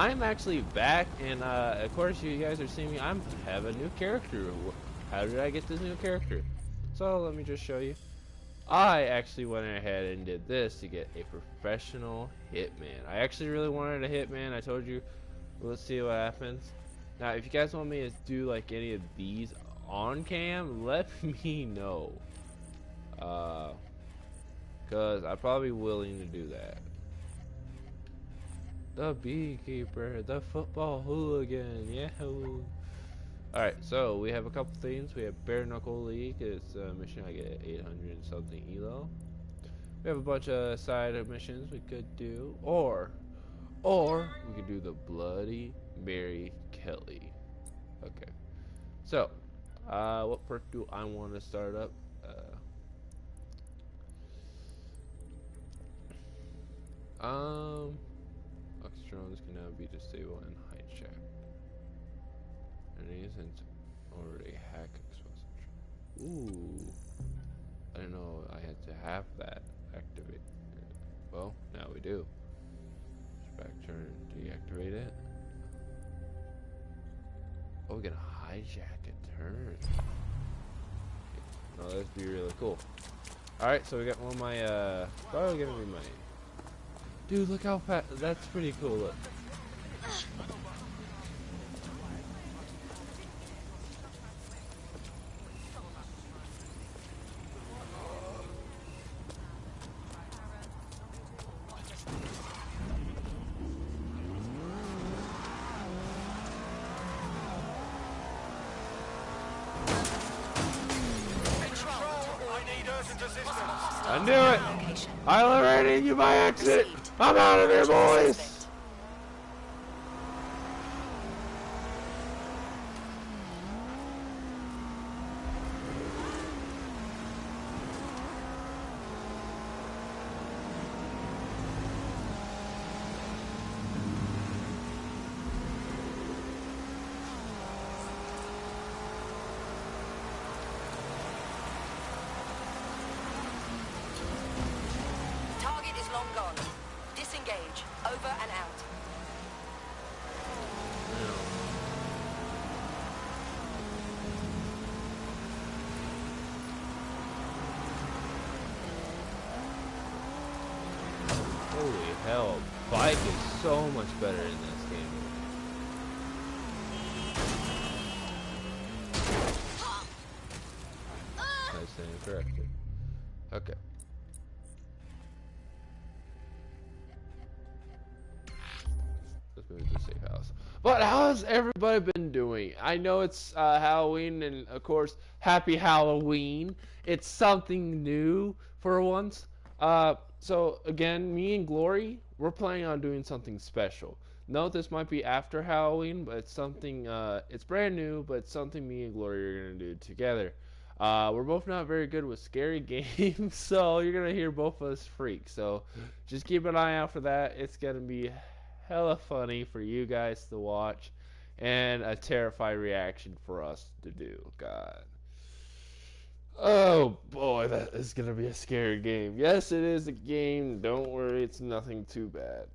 I'm actually back, and of course you guys are seeing me. I have a new character. How did I get this new character? So let me just show you. I actually went ahead and did this to get a professional hitman. I actually really wanted a hitman. I told you. Let's see what happens. Now, if you guys want me to do like any of these on cam, let me know. Cause I'm probably willing to do that. The beekeeper, the football hooligan, yahoo! Alright, so we have a couple things. We have Bare Knuckle League. It's a mission I get 800 and something elo. We have a bunch of side missions we could do, or we could do the Bloody Mary Kelly. Okay, so what perk do I want to start up? Drones can now be disabled and hijacked. And it isn't already hack exposure. Ooh, I didn't know I had to have that activated. Well, now we do. Just back turn, deactivate it. Oh, we can hijack a turn. No, that'd be really cool. Alright, so we got one of my, probably gonna be my. Dude, look how fast. That's pretty cool. Look. I knew it! I already you my exit! I'm out of here, boys! Long gone. Disengage. Over and out. Holy hell, bike is so much better in this game. I stand corrected. Okay. Move to the safe house. But how's everybody been doing? I know it's Halloween, and of course, happy Halloween. It's something new for once. So again, me and Glory, we're planning on doing something special. Note this might be after Halloween, but it's something, it's brand new, but it's something me and Glory are going to do together. We're both not very good with scary games, so you're going to hear both of us freak. So just keep an eye out for that. It's going to be hella funny for you guys to watch, and a terrifying reaction for us to do. God. Oh boy, that is gonna be a scary game. Yes, it is a game. Don't worry, it's nothing too bad.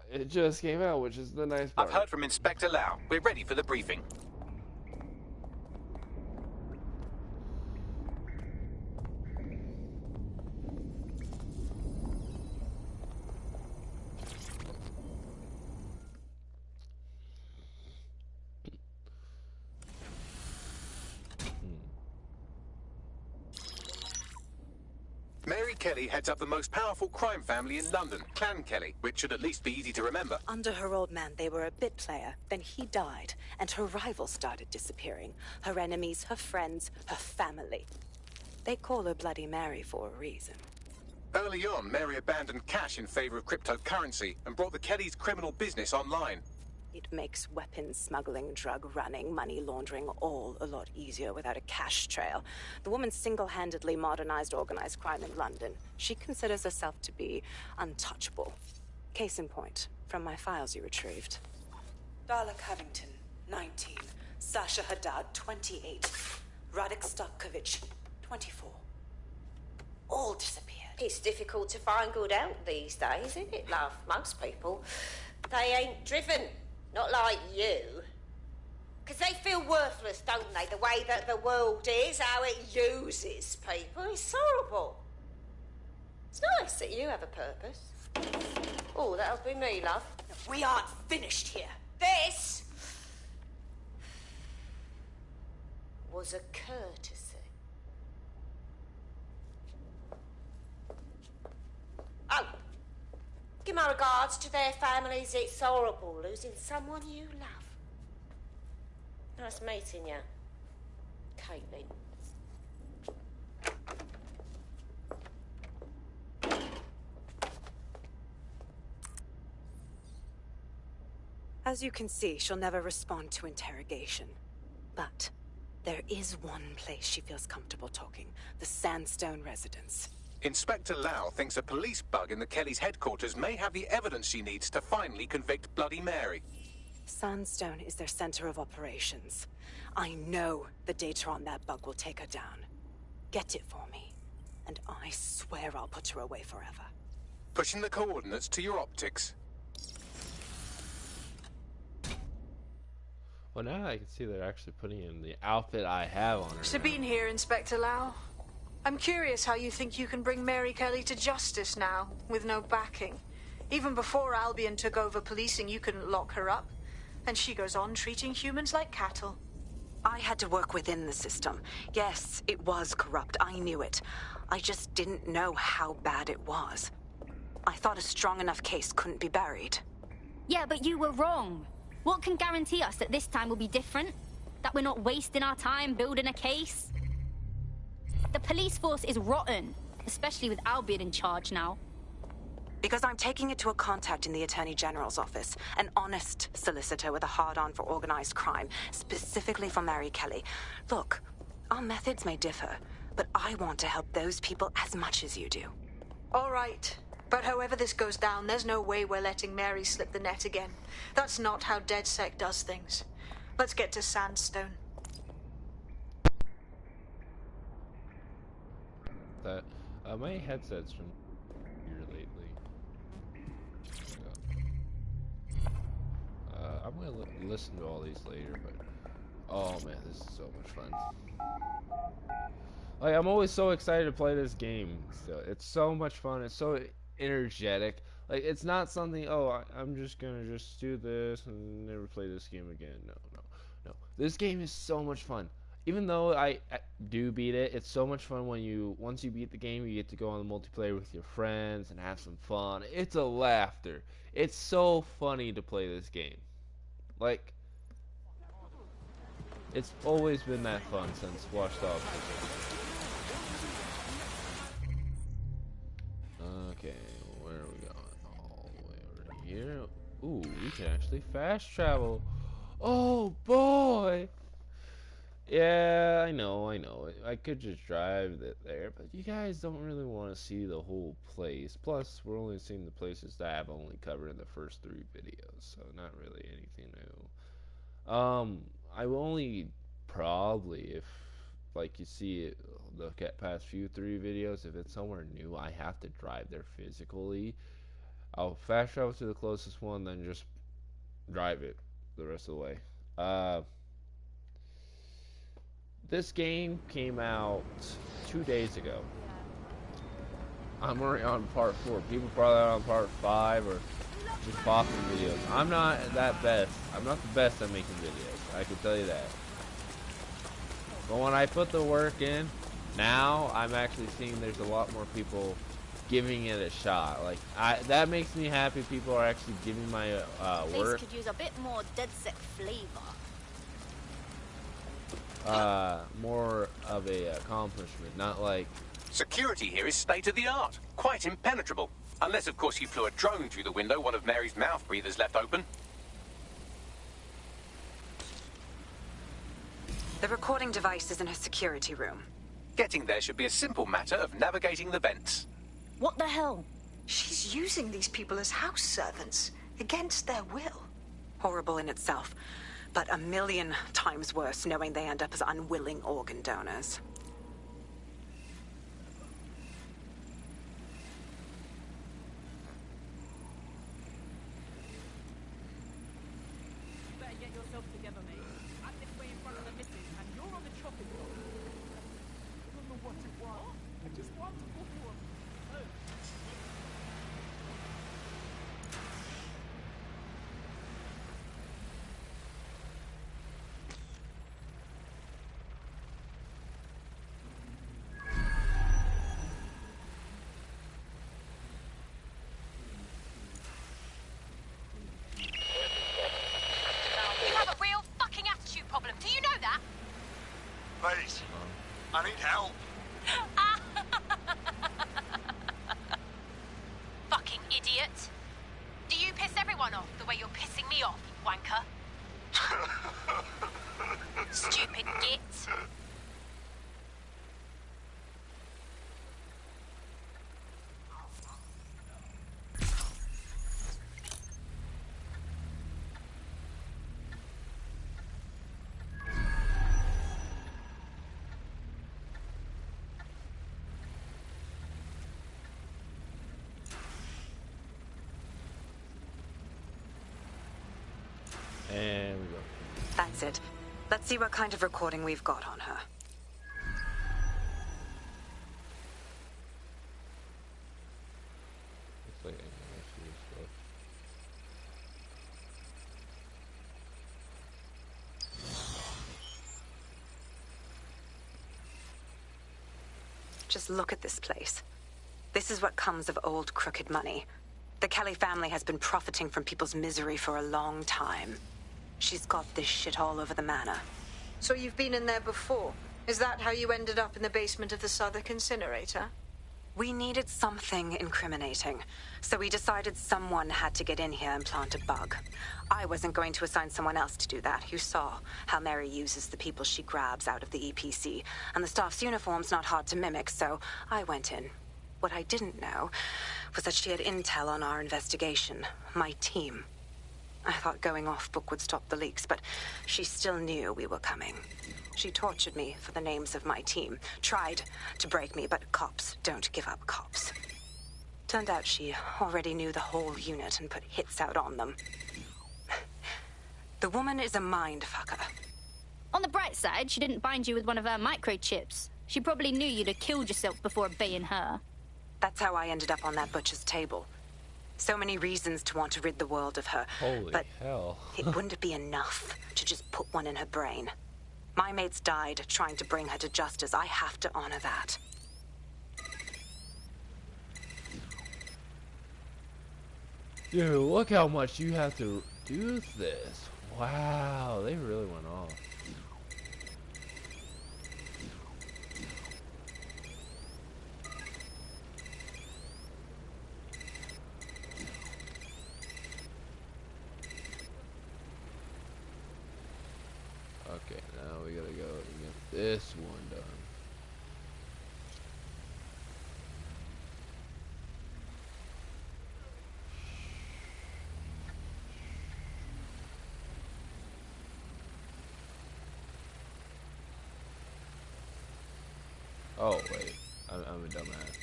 It just came out, which is the nice part. I've heard from Inspector Lau. We're ready for the briefing. Mary Kelly heads up the most powerful crime family in London, Clan Kelly, which should at least be easy to remember. Under her old man, they were a bit player. Then he died, and her rivals started disappearing. Her enemies, her friends, her family. They call her Bloody Mary for a reason. Early on, Mary abandoned cash in favor of cryptocurrency and brought the Kellys' criminal business online. It makes weapons smuggling, drug running, money laundering all a lot easier without a cash trail. The woman single-handedly modernized organized crime in London. She considers herself to be untouchable. Case in point, from my files you retrieved. Darla Covington, 19. Sasha Haddad, 28. Radek Starkovich, 24. All disappeared. It's difficult to find good help these days, isn't it, love? Most people They ain't driven. Not like you. Because they feel worthless, don't they? The way that the world is, how it uses people. It's horrible. It's nice that you have a purpose. Oh, that'll be me, love. We aren't finished here. This was a courtesy. Oh, give my regards to their families. It's horrible losing someone you love. Nice meeting you, Caitlin. As you can see, she'll never respond to interrogation. But there is one place she feels comfortable talking. The Sandstone residence. Inspector Lau thinks a police bug in the Kelly's headquarters may have the evidence she needs to finally convict Bloody Mary. Sandstone is their center of operations. I know the data on that bug will take her down. Get it for me, and I swear I'll put her away forever. Pushing the coordinates to your optics. Well, now I can see they're actually putting in the outfit I have on her. Sabine here, Inspector Lau. I'm curious how you think you can bring Mary Kelly to justice now, with no backing. Even before Albion took over policing, you couldn't lock her up. And she goes on treating humans like cattle. I had to work within the system. Yes, it was corrupt. I knew it. I just didn't know how bad it was. I thought a strong enough case couldn't be buried. Yeah, but you were wrong. What can guarantee us that this time will be different? That we're not wasting our time building a case? The police force is rotten, especially with Albion in charge now. Because I'm taking it to a contact in the Attorney General's office, an honest solicitor with a hard-on for organized crime, specifically for Mary Kelly. Look, our methods may differ, but I want to help those people as much as you do. All right. But however this goes down, there's no way we're letting Mary slip the net again. That's not how DedSec does things. Let's get to Sandstone. That my headset's from here lately. I'm gonna listen to all these later, but oh man, this is so much fun. Like, I'm always so excited to play this game. So it's so much fun. It's so energetic. Like, it's not something, oh, I'm just gonna just do this and never play this game again. No. This game is so much fun. Even though I do beat it, it's so much fun when once you beat the game, you get to go on the multiplayer with your friends and have some fun. It's a laughter. It's so funny to play this game. Like, it's always been that fun since Watch Dogs. Okay, where are we going? All the way over here. Ooh, we can actually fast travel. Oh boy! Yeah, I know. I could just drive it there, but you guys don't really want to see the whole place. Plus, we're only seeing the places that I've only covered in the first 3 videos, so not really anything new. I will only probably, if like you see it, look at past few 3 videos, if it's somewhere new, I have to drive there physically. I'll fast travel to the closest one, then just drive it the rest of the way. This game came out 2 days ago. I'm already on part 4. People probably are on part 5 or just boxing videos. I'm not that best. I'm not the best at making videos. I can tell you that. But when I put the work in, now I'm actually seeing there's a lot more people giving it a shot. Like, that makes me happy. People are actually giving my work. This could use a bit more DedSec flavor. More of a accomplishment, not like... Security here is state-of-the-art, quite impenetrable. Unless, of course, you flew a drone through the window one of Mary's mouth breathers left open. The recording device is in her security room. Getting there should be a simple matter of navigating the vents. What the hell? She's using these people as house servants, against their will. Horrible in itself, but a million times worse knowing they end up as unwilling organ donors. yourself together, mate. I'm this way in front of the missus, and you're on the chopping block. I don't know what you want. I just want to go home. Oh. You have a real fucking attitude problem. Do you know that? Please, I need help. Fucking idiot. Do you piss everyone off the way you're pissing me off, you wanker? Stupid git. And we go. That's it. Let's see what kind of recording we've got on her. Looks like animation stuff. Just look at this place. This is what comes of old crooked money. The Kelly family has been profiting from people's misery for a long time. She's got this shit all over the manor. So you've been in there before? Is that how you ended up in the basement of the Southwark incinerator? We needed something incriminating, so we decided someone had to get in here and plant a bug. I wasn't going to assign someone else to do that. You saw how Mary uses the people she grabs out of the EPC, and the staff's uniform's not hard to mimic, so I went in. What I didn't know was that she had intel on our investigation, my team. I thought going off book would stop the leaks, but she still knew we were coming. She tortured me for the names of my team, tried to break me, but cops don't give up cops. Turned out she already knew the whole unit and put hits out on them. The woman is a mind fucker. On the bright side, she didn't bind you with one of her microchips. She probably knew you'd have killed yourself before obeying her. That's how I ended up on that butcher's table. So many reasons to want to rid the world of her. Holy but hell. It wouldn't be enough to just put one in her brain. My mates died trying to bring her to justice. I have to honor that. Dude, look how much you have to do this. Wow, they really went off. Okay, now we gotta go and get this one done. Oh wait, I'm a dumbass.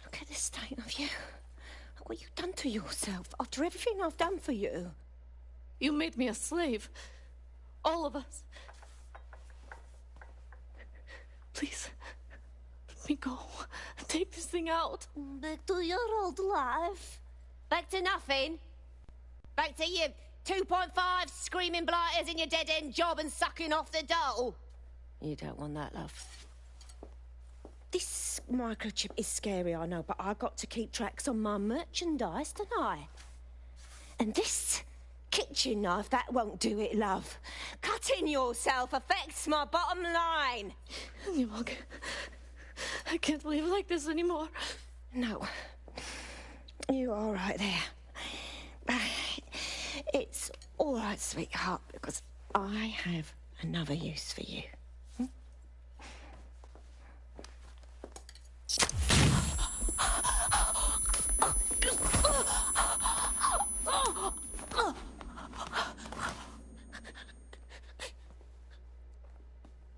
Look at the state of you. Look what you've done to yourself after everything I've done for you. You made me a slave. All of us. Please, let me go. Take this thing out. Back to your old life. Back to nothing. Back to you 2.5 screaming blighters in your dead-end job and sucking off the dole. You don't want that, love. This microchip is scary, I know, but I got to keep tracks on my merchandise, don't I? And this kitchen knife, that won't do it, love. Cutting yourself affects my bottom line. I can't live like this anymore. No. You're all right there. It's all right, sweetheart, because I have another use for you.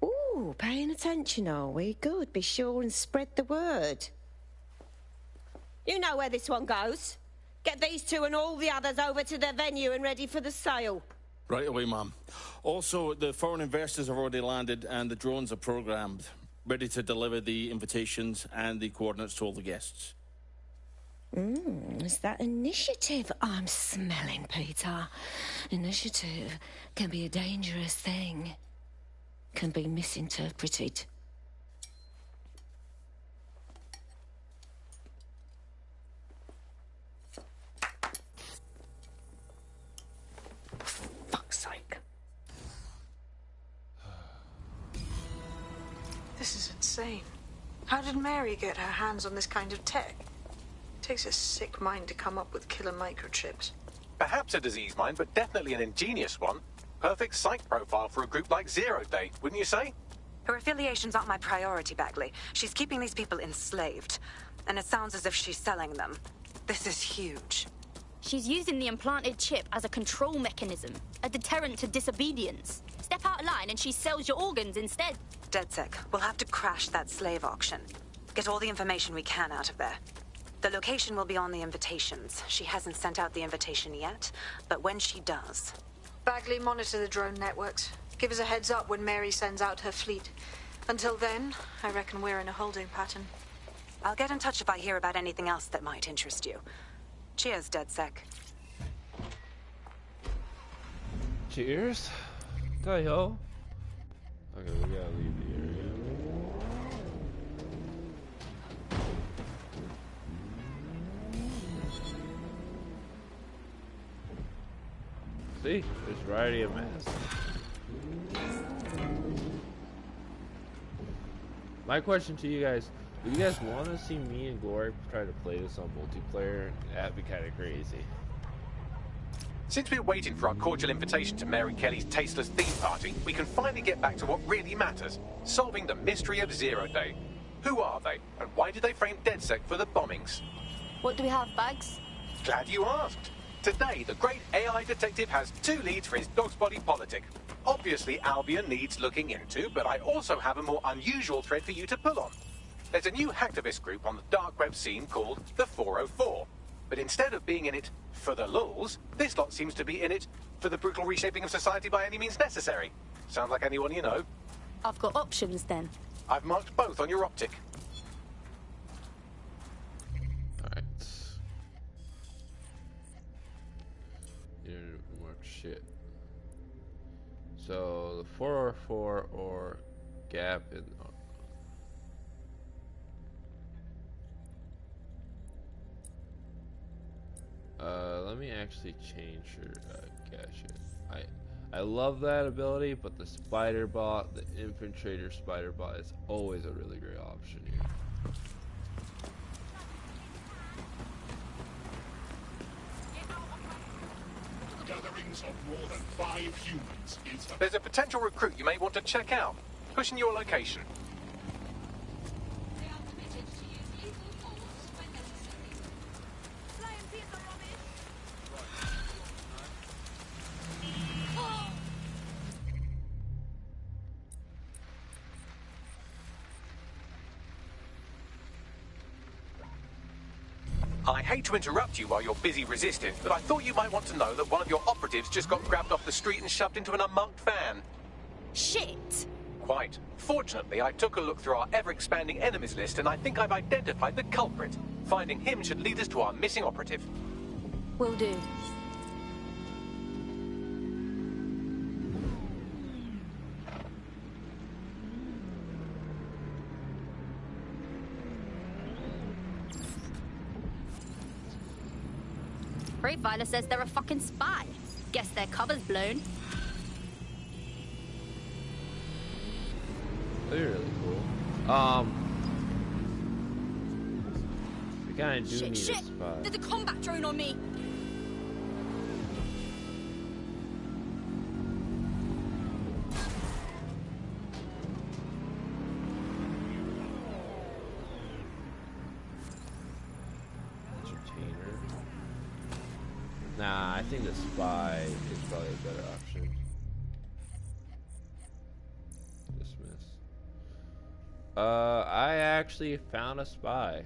Ooh, paying attention, are we? Good. Be sure and spread the word. You know where this one goes. Get these two and all the others over to the venue and ready for the sale. Right away, Mum. Also, the foreign investors have already landed and the drones are programmed, ready to deliver the invitations and the coordinates to all the guests. It's that initiative I'm smelling, Peter. Initiative can be a dangerous thing. Can be misinterpreted. Fuck's sake. This is insane. How did Mary get her hands on this kind of tech? Takes a sick mind to come up with killer microchips. Perhaps a disease mind, but definitely an ingenious one. Perfect psych profile for a group like Zero Day, wouldn't you say? Her affiliations aren't my priority, Bagley. She's keeping these people enslaved. And it sounds as if she's selling them. This is huge. She's using the implanted chip as a control mechanism, a deterrent to disobedience. Step out of line and she sells your organs instead. DedSec, we'll have to crash that slave auction. Get all the information we can out of there. The location will be on the invitations. She hasn't sent out the invitation yet, but when she does... Bagley, monitor the drone networks. Give us a heads up when Mary sends out her fleet. Until then, I reckon we're in a holding pattern. I'll get in touch if I hear about anything else that might interest you. Cheers, DedSec. Cheers. The hell? Okay, we gotta leave the area. See, there's a variety of masks. My question to you guys, do you guys want to see me and Glory try to play this on multiplayer? That'd be kind of crazy. Since we're waiting for our cordial invitation to Mary Kelly's tasteless theme party, we can finally get back to what really matters, solving the mystery of Zero Day. Who are they, and why did they frame DedSec for the bombings? What do we have, Bags? Glad you asked. Today, the great AI detective has 2 leads for his dog's body politic. Obviously, Albion needs looking into, but I also have a more unusual thread for you to pull on. There's a new hacktivist group on the dark web scene called the 404. But instead of being in it for the lulz, this lot seems to be in it for the brutal reshaping of society by any means necessary. Sound like anyone you know? I've got options then. I've marked both on your optic. Alright. You didn't mark shit. So, the 404 or gap in... let me actually change your gadget. I love that ability, but the spider bot, the infiltrator spider bot, is always a really great option here. Gatherings of more than 5 humans is... There's a potential recruit you may want to check out. Pushing your location. I hate to interrupt you while you're busy resisting, but I thought you might want to know that one of your operatives just got grabbed off the street and shoved into an unmarked van. Shit! Quite. Fortunately, I took a look through our ever-expanding enemies list and I think I've identified the culprit. Finding him should lead us to our missing operative. Will do. profiler says they're a fucking spy. Guess their cover's blown. They're really cool. We kind of do need a spy. There's a combat drone on me. Entertainer. Nah, I think the spy is probably a better option. Dismiss. I actually found a spy.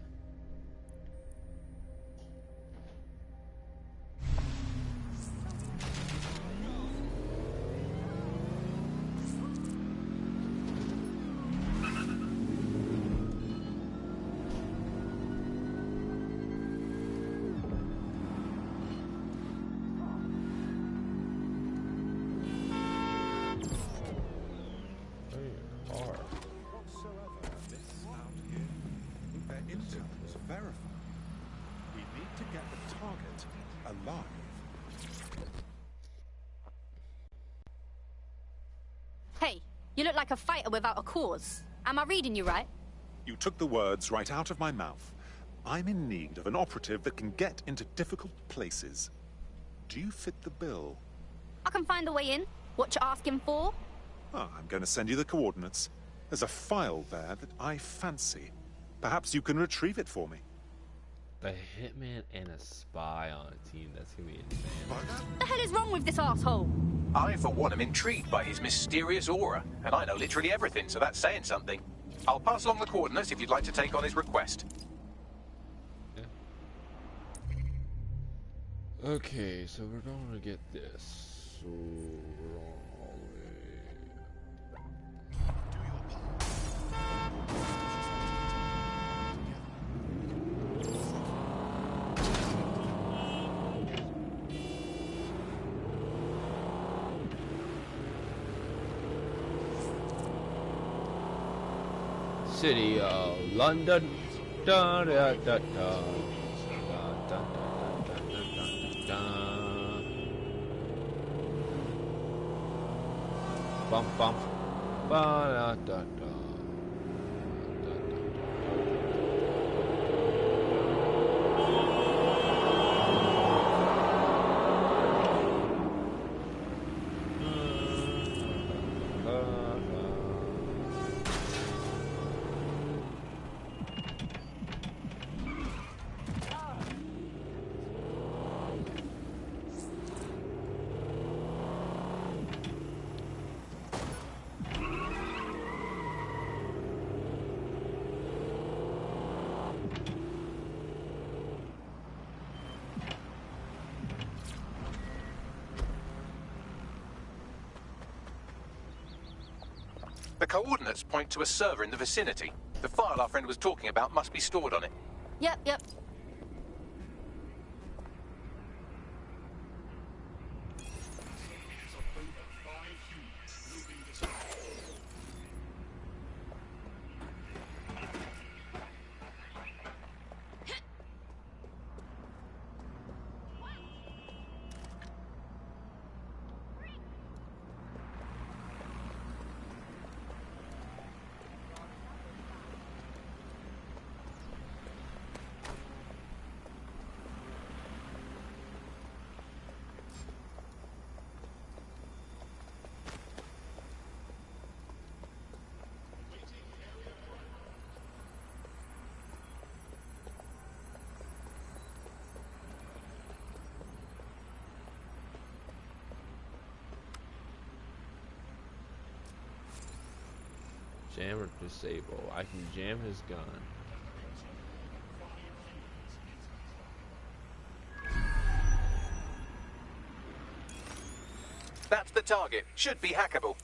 Hey, you look like a fighter without a cause. Am I reading you right? You took the words right out of my mouth. I'm in need of an operative that can get into difficult places. Do you fit the bill? I can find a way in. What you asking for? Oh, I'm going to send you the coordinates. There's a file there that I fancy. Perhaps you can retrieve it for me. A hitman and a spy on a team. That's gonna be insane. What the hell is wrong with this asshole? I, for one, am intrigued by his mysterious aura, and I know literally everything, so that's saying something. I'll pass along the coordinates if you'd like to take on his request. Yeah. Okay, so we're going to get this. So we're on all the way. City of London. Da, da, da, da. Da, da, da, da, da, da. Bump, bump. Ba, da, da, da. The coordinates point to a server in the vicinity. The file our friend was talking about must be stored on it. Yep, yep. Jam or disable. I can jam his gun. That's the target. Should be hackable.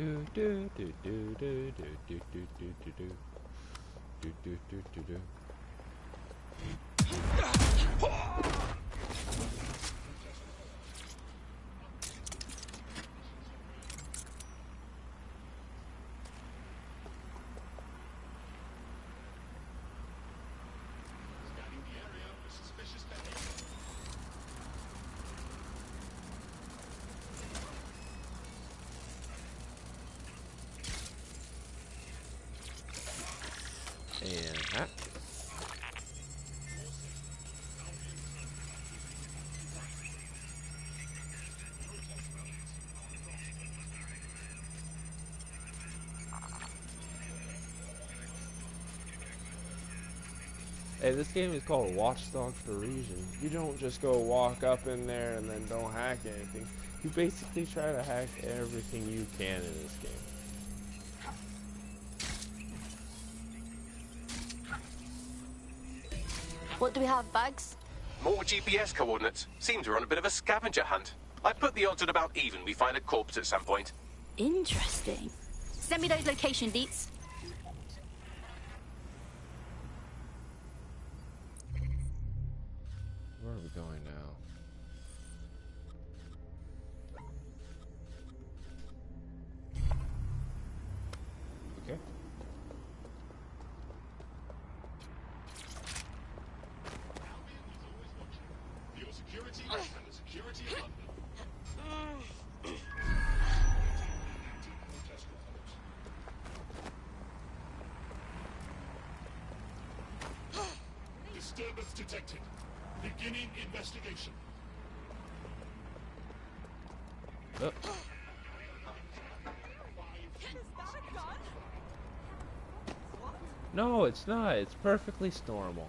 do do do do do do do do do do do do do do do do. And that. Hey, this game is called Watch Dogs for a reason. You don't just go walk up in there and then don't hack anything. You basically try to hack everything you can in this game. What do we have, Bags? More GPS coordinates. Seems we're on a bit of a scavenger hunt. I put the odds at about even we find a corpse at some point. Interesting. Send me those location deets. Where are we going now? Okay. Your security and the security of London. Disturbance detected. Beginning investigation. Oh. No, it's not. It's perfectly normal.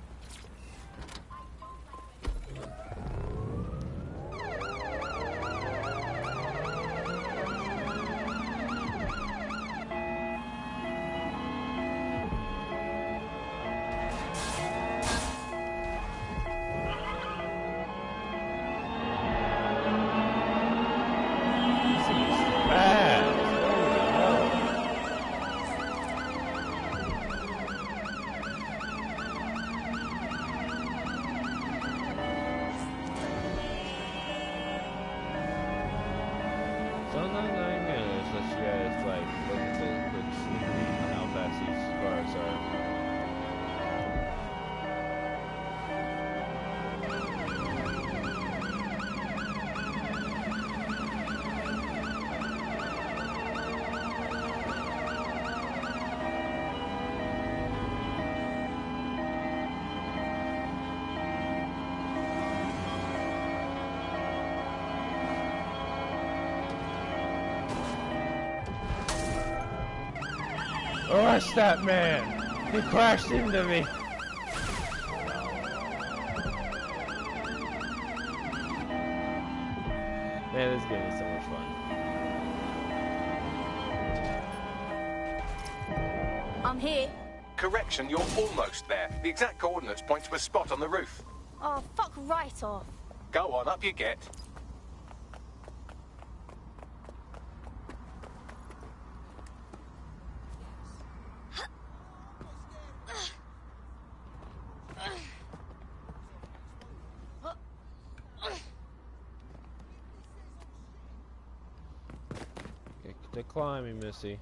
Sometimes I ain't gonna just let you guys like look at the quick sneak peek on how fast these cars are. Arrest that man! He crashed into me! Man, this game is so much fun. I'm here. Correction, you're almost there. The exact coordinates point to a spot on the roof. Oh, fuck right off. Go on, up you get. They're climbing, Missy.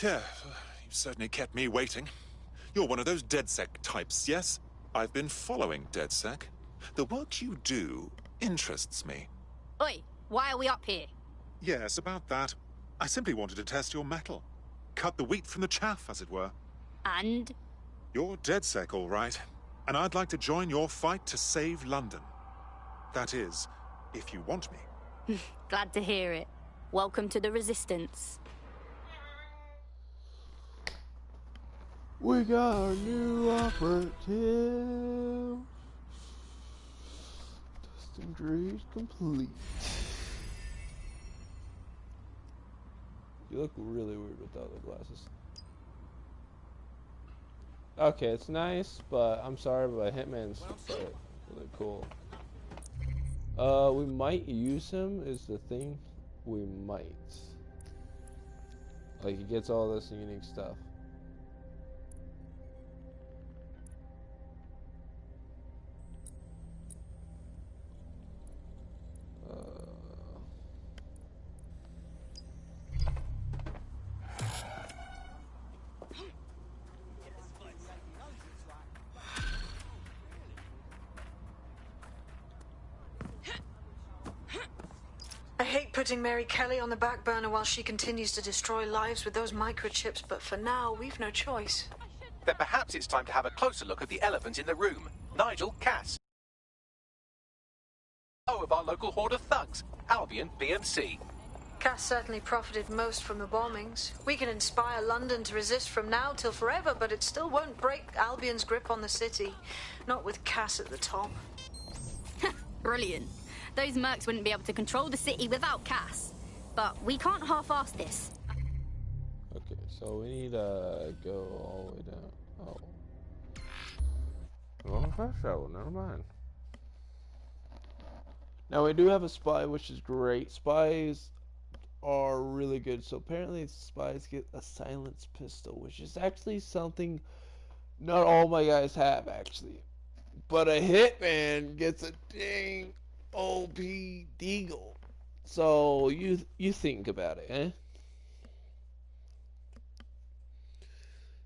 Yeah, you've certainly kept me waiting. You're one of those DedSec types, yes? I've been following DedSec. The work you do interests me. Oi, why are we up here? Yes, about that. I simply wanted to test your mettle. Cut the wheat from the chaff, as it were. And? You're DedSec, all right. And I'd like to join your fight to save London. That is, if you want me. Glad to hear it. Welcome to the Resistance. We got a new operative. Instant complete. You look really weird without the glasses. Okay, it's nice, but I'm sorry, but Hitman's really cool. We might use him is the thing. We might. Like, he gets all this unique stuff. I hate putting Mary Kelly on the back burner while she continues to destroy lives with those microchips, but for now, we've no choice. Then perhaps it's time to have a closer look at the elephant in the room, Nigel Cass. Of our local horde of thugs, Albion PMC. Cass certainly profited most from the bombings. We can inspire London to resist from now till forever, but it still won't break Albion's grip on the city. Not with Cass at the top. Brilliant. Those mercs wouldn't be able to control the city without Cass. But we can't half-ass this. Okay, so we need to go all the way down. Oh. Wrong fast travel, never mind. Now we do have a spy, which is great. Spies are really good. So apparently spies get a silenced pistol, which is actually something not all my guys have, actually. But a hitman gets a dang OP deagle. So you think about it, eh?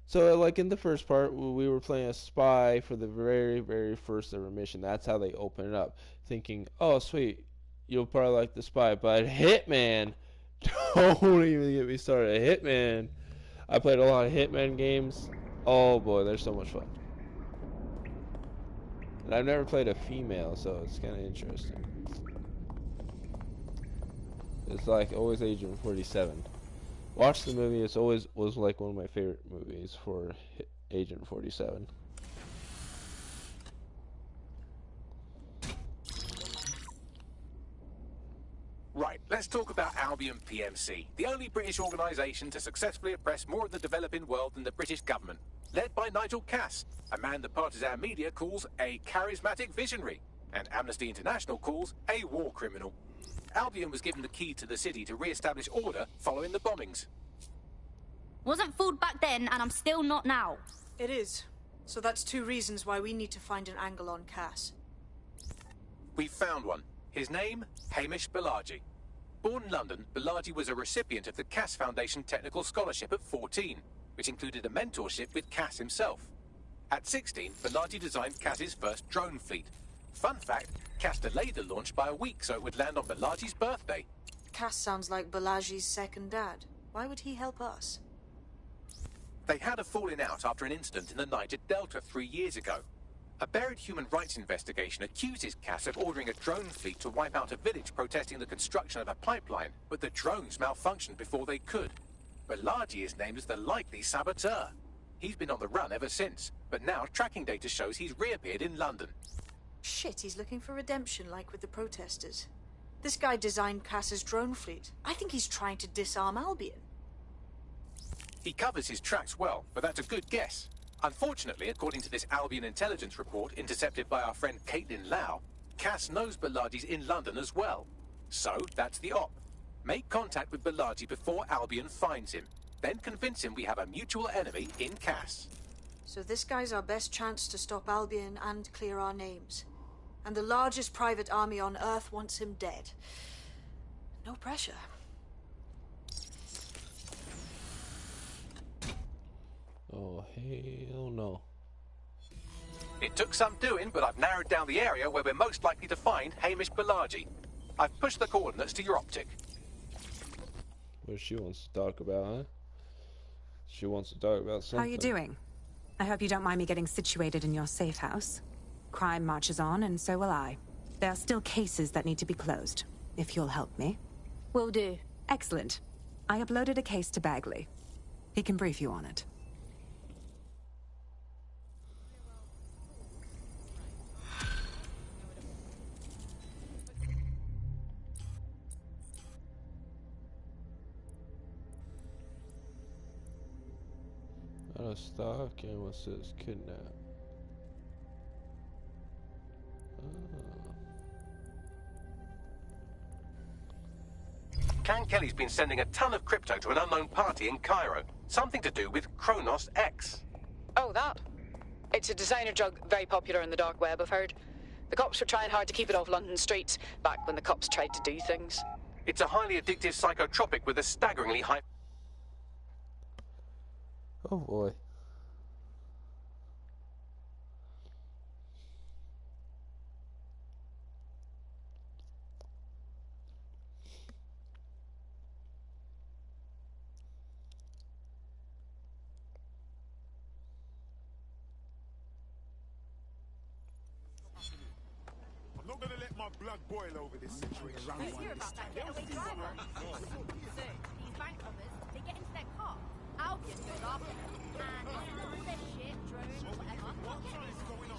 So like in the first part, we were playing a spy for the very, very first ever mission. That's how they open it up. Thinking, oh sweet, you'll probably like the spy. But Hitman, don't even get me started. Hitman, I played a lot of Hitman games. Oh boy, they're so much fun. And I've never played a female, so it's kind of interesting. It's like always Agent 47. Watch the movie. It's always was like one of my favorite movies for Agent 47. Right, let's talk about Albion PMC, the only British organisation to successfully oppress more of the developing world than the British government. Led by Nigel Cass, a man the partisan media calls a charismatic visionary, and Amnesty International calls a war criminal. Albion was given the key to the city to re-establish order following the bombings. Wasn't fooled back then, and I'm still not now. It is. So that's two reasons why we need to find an angle on Cass. We've found one. His name, Hamish Balaji. Born in London, Balaji was a recipient of the Cass Foundation Technical Scholarship at 14, which included a mentorship with Cass himself. At 16, Balaji designed Cass's first drone fleet. Fun fact, Cass delayed the launch by a week so it would land on Balaji's birthday. Cass sounds like Balaji's second dad. Why would he help us? They had a falling out after an incident in the Niger Delta 3 years ago. A buried human rights investigation accuses Cass of ordering a drone fleet to wipe out a village protesting the construction of a pipeline, but the drones malfunctioned before they could. Balaji is named as the likely saboteur. He's been on the run ever since, but now tracking data shows he's reappeared in London. Shit, he's looking for redemption like with the protesters. This guy designed Cass's drone fleet. I think he's trying to disarm Albion. He covers his tracks well, but that's a good guess. Unfortunately, according to this Albion intelligence report intercepted by our friend Caitlin Lau, Cass knows Balaji's in London as well. So, that's the op. Make contact with Balaji before Albion finds him. Then convince him we have a mutual enemy in Cass. So this guy's our best chance to stop Albion and clear our names. And the largest private army on Earth wants him dead. No pressure. Oh, hell no. It took some doing, but I've narrowed down the area where we're most likely to find Hamish Balaji. I've pushed the coordinates to your optic. What she wants to talk about, huh? She wants to talk about something. How are you doing? I hope you don't mind me getting situated in your safe house. Crime marches on, and so will I. There are still cases that need to be closed, if you'll help me. Will do. Excellent. I uploaded a case to Bagley. He can brief you on it. Out of stock, and what's this? Kidnap. Can Kelly's been sending a ton of crypto to an unknown party in Cairo. Something to do with Kronos X. Oh, that? It's a designer drug very popular on the dark web, I've heard. The cops were trying hard to keep it off London streets, back when the cops tried to do things. It's a highly addictive psychotropic with a staggeringly high... Oh boy. I'm not gonna let my blood boil over this situation. Let's hear about that getaway driver. So, these bank robbers, they get into their car. Albion goes after them. And all their shit, drones, whatever. What is going on?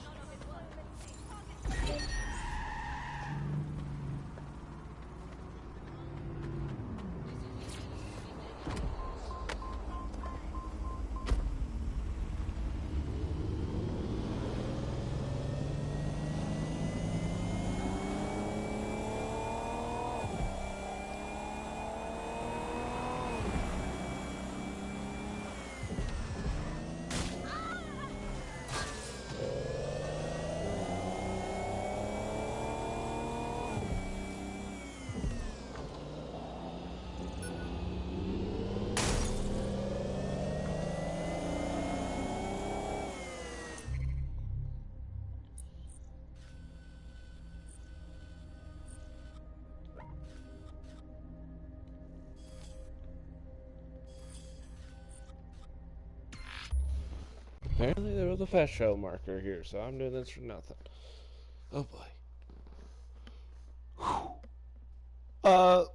Apparently there was a fast travel marker here, so I'm doing this for nothing. Oh boy.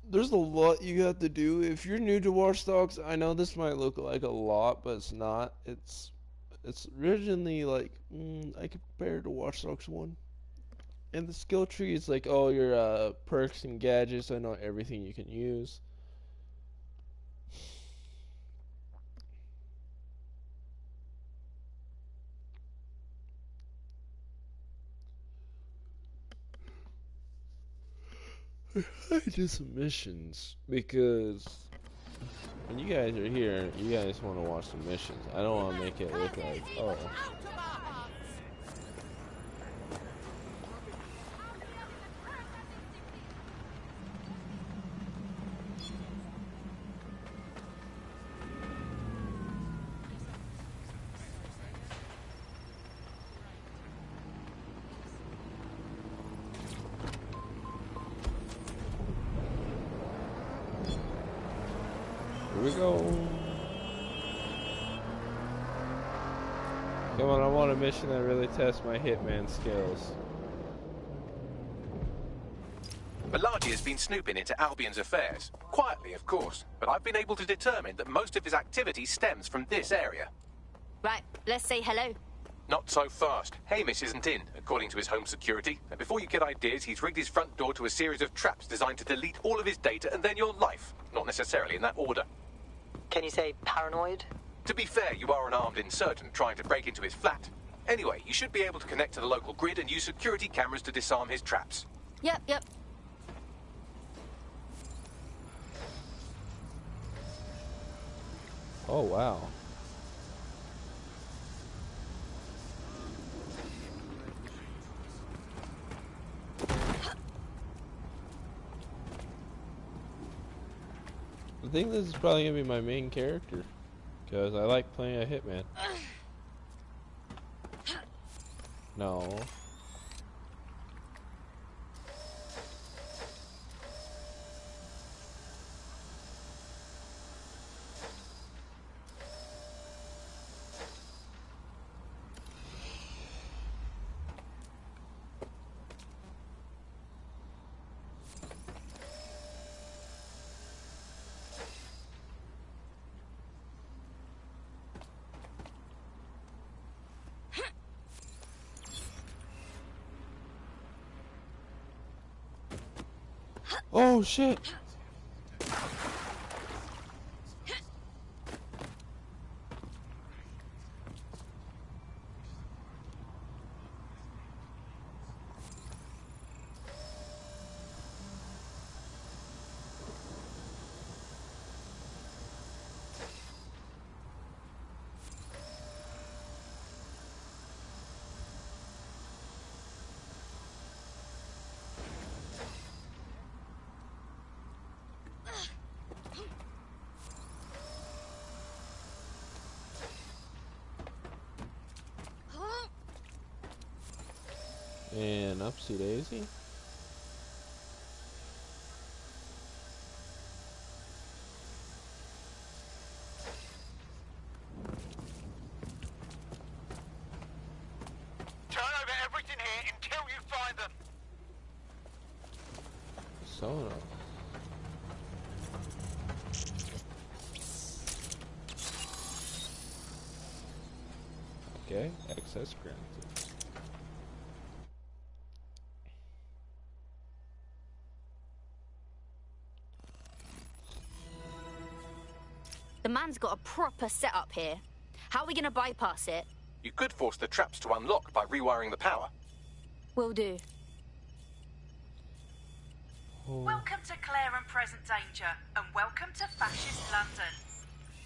There's a lot you have to do. If you're new to Watch Dogs, I know this might look like a lot, but it's not. It's originally like, I compare it to Watch Dogs 1. And the skill tree is like all your perks and gadgets. I know everything you can use. I did some missions because when you guys are here, you guys want to watch the missions. I don't want to make it look like, oh. Here we go. Come on, I want a mission that really tests my hitman skills. Balaji has been snooping into Albion's affairs. Quietly, of course, but I've been able to determine that most of his activity stems from this area. Right, let's say hello. Not so fast. Hamish isn't in, according to his home security. And before you get ideas, he's rigged his front door to a series of traps designed to delete all of his data and then your life. Not necessarily in that order. Can you say paranoid? To be fair, you are an armed insurgent trying to break into his flat. Anyway, you should be able to connect to the local grid and use security cameras to disarm his traps. Yep. Oh, wow. I think this is probably going to be my main character, because I like playing a hitman. No. Oh shit! And upsy daisy. Turn over everything here until you find them. Soda. Okay, access granted. The man's got a proper setup here. How are we gonna bypass it? You could force the traps to unlock by rewiring the power. Will do. Welcome to Claire and Present Danger, and welcome to Fascist London.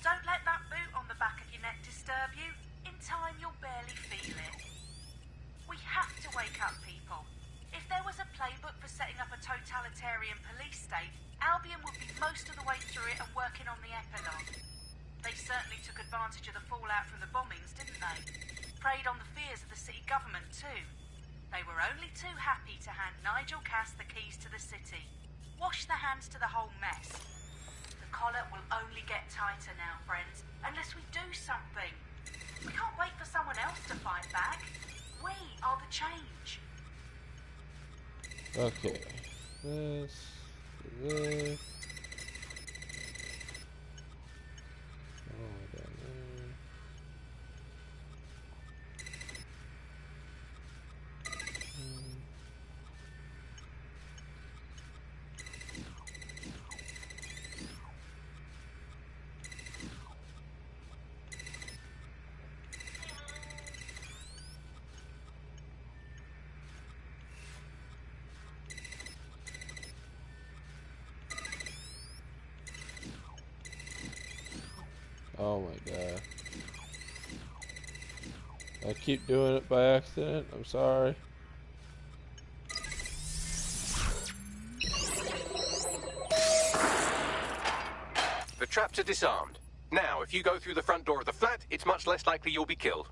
Don't let that boot on the back of your neck disturb you. In time, you'll barely feel it. We have to wake up people. If there was a playbook for setting up a totalitarian police state, Albion would be most of the way through it and working on the epilogue. They certainly took advantage of the fallout from the bombings, didn't they? Preyed on the fears of the city government, too. They were only too happy to hand Nigel Cass the keys to the city. Wash their hands to the whole mess. The collar will only get tighter now, friends, unless we do something. We can't wait for someone else to fight back. We are the change. Okay. This. Oh, down there. Oh my god. I keep doing it by accident. I'm sorry. The traps are disarmed. Now, if you go through the front door of the flat, it's much less likely you'll be killed.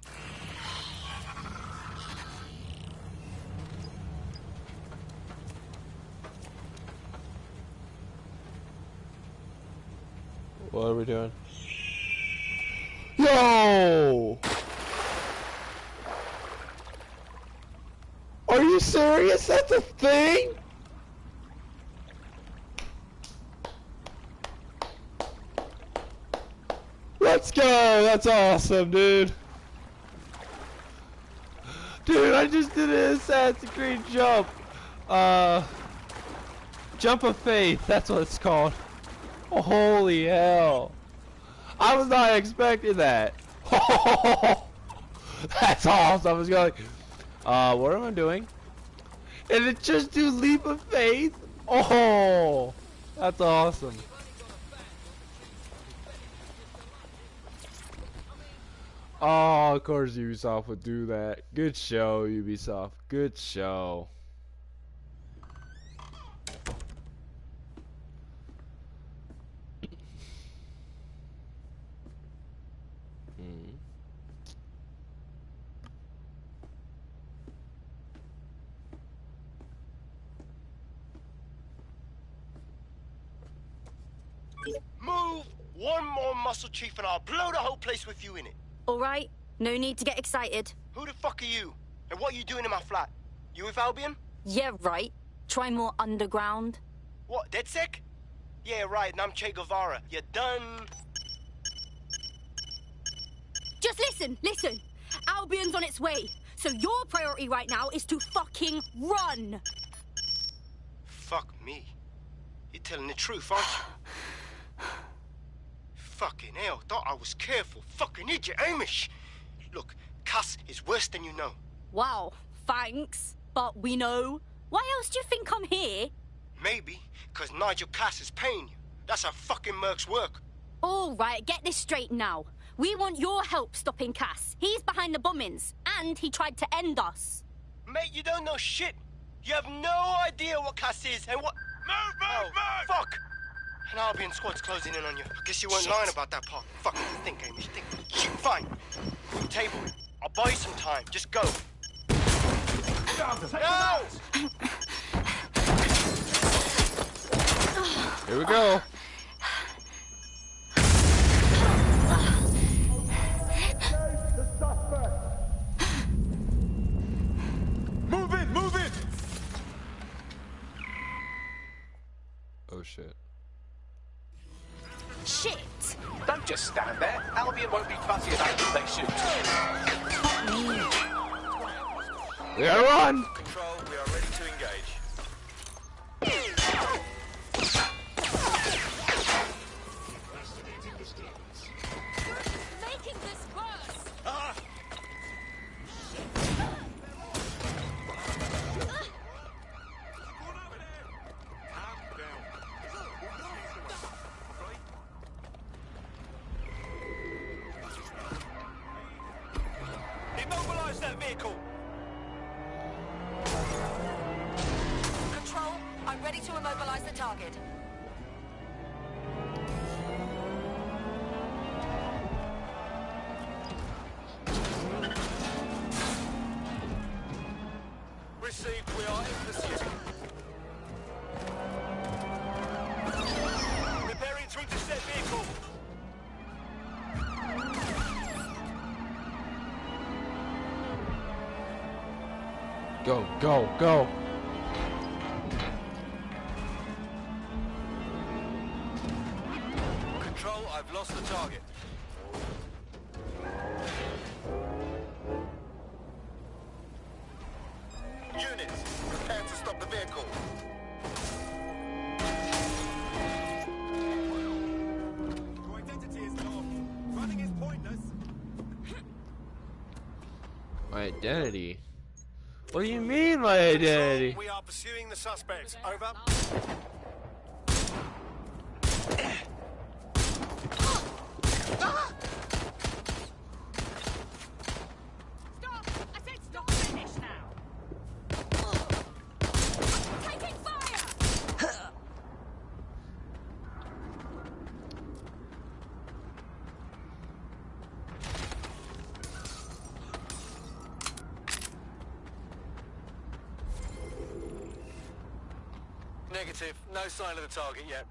What are we doing? Yo! Are you serious? That's a thing? Let's go! That's awesome, dude. Dude, I just did an Assassin's Creed jump. Jump of Faith, that's what it's called. Oh, holy hell. I was not expecting that. That's awesome. I was going, what am I doing? And it just do leap of faith? Oh, that's awesome. Oh, of course Ubisoft would do that. Good show, Ubisoft. Good show. Move one more muscle, Chief, and I'll blow the whole place with you in it. Alright, no need to get excited. Who the fuck are you? And what are you doing in my flat? You with Albion? Yeah, right. Try more underground. What, DedSec? Yeah, right, and I'm Che Guevara. You done? Just listen. Albion's on its way. So your priority right now is to fucking run. Fuck me. You're telling the truth, aren't you? Fucking hell, thought I was careful. Fucking idiot, Amish. Look, Cass is worse than you know. Wow, thanks. But we know. Why else do you think I'm here? Maybe, because Nigel Cass is paying you. That's how fucking mercs work. All right, get this straight now. We want your help stopping Cass. He's behind the bombings, and he tried to end us. Mate, you don't know shit. You have no idea what Cass is and what... Move! Fuck! An Albion squad's closing in on you. I guess you weren't lying about that part. Fuck, think, Amish, think. Shit, fine. Table. I'll buy you some time. Just go. Here we go. Move it! Move it! Oh shit. Shit! Don't just stand there. Albion won't be fussy about who they shoot. We gotta run! Control, we are ready to engage. Making this worse! Immobilize that vehicle! Control, I'm ready to immobilize the target. Received, we are in pursuit. Repairing to intercept vehicle. Go, go, go. Control, I've lost the target. Units, prepare to stop the vehicle. Your identity is lost. Running is pointless. My identity? What do you mean, my identity? We are pursuing the suspects. Over. Stop! I said stop! Finish now! Taking fire! Negative. No sign of the target yet.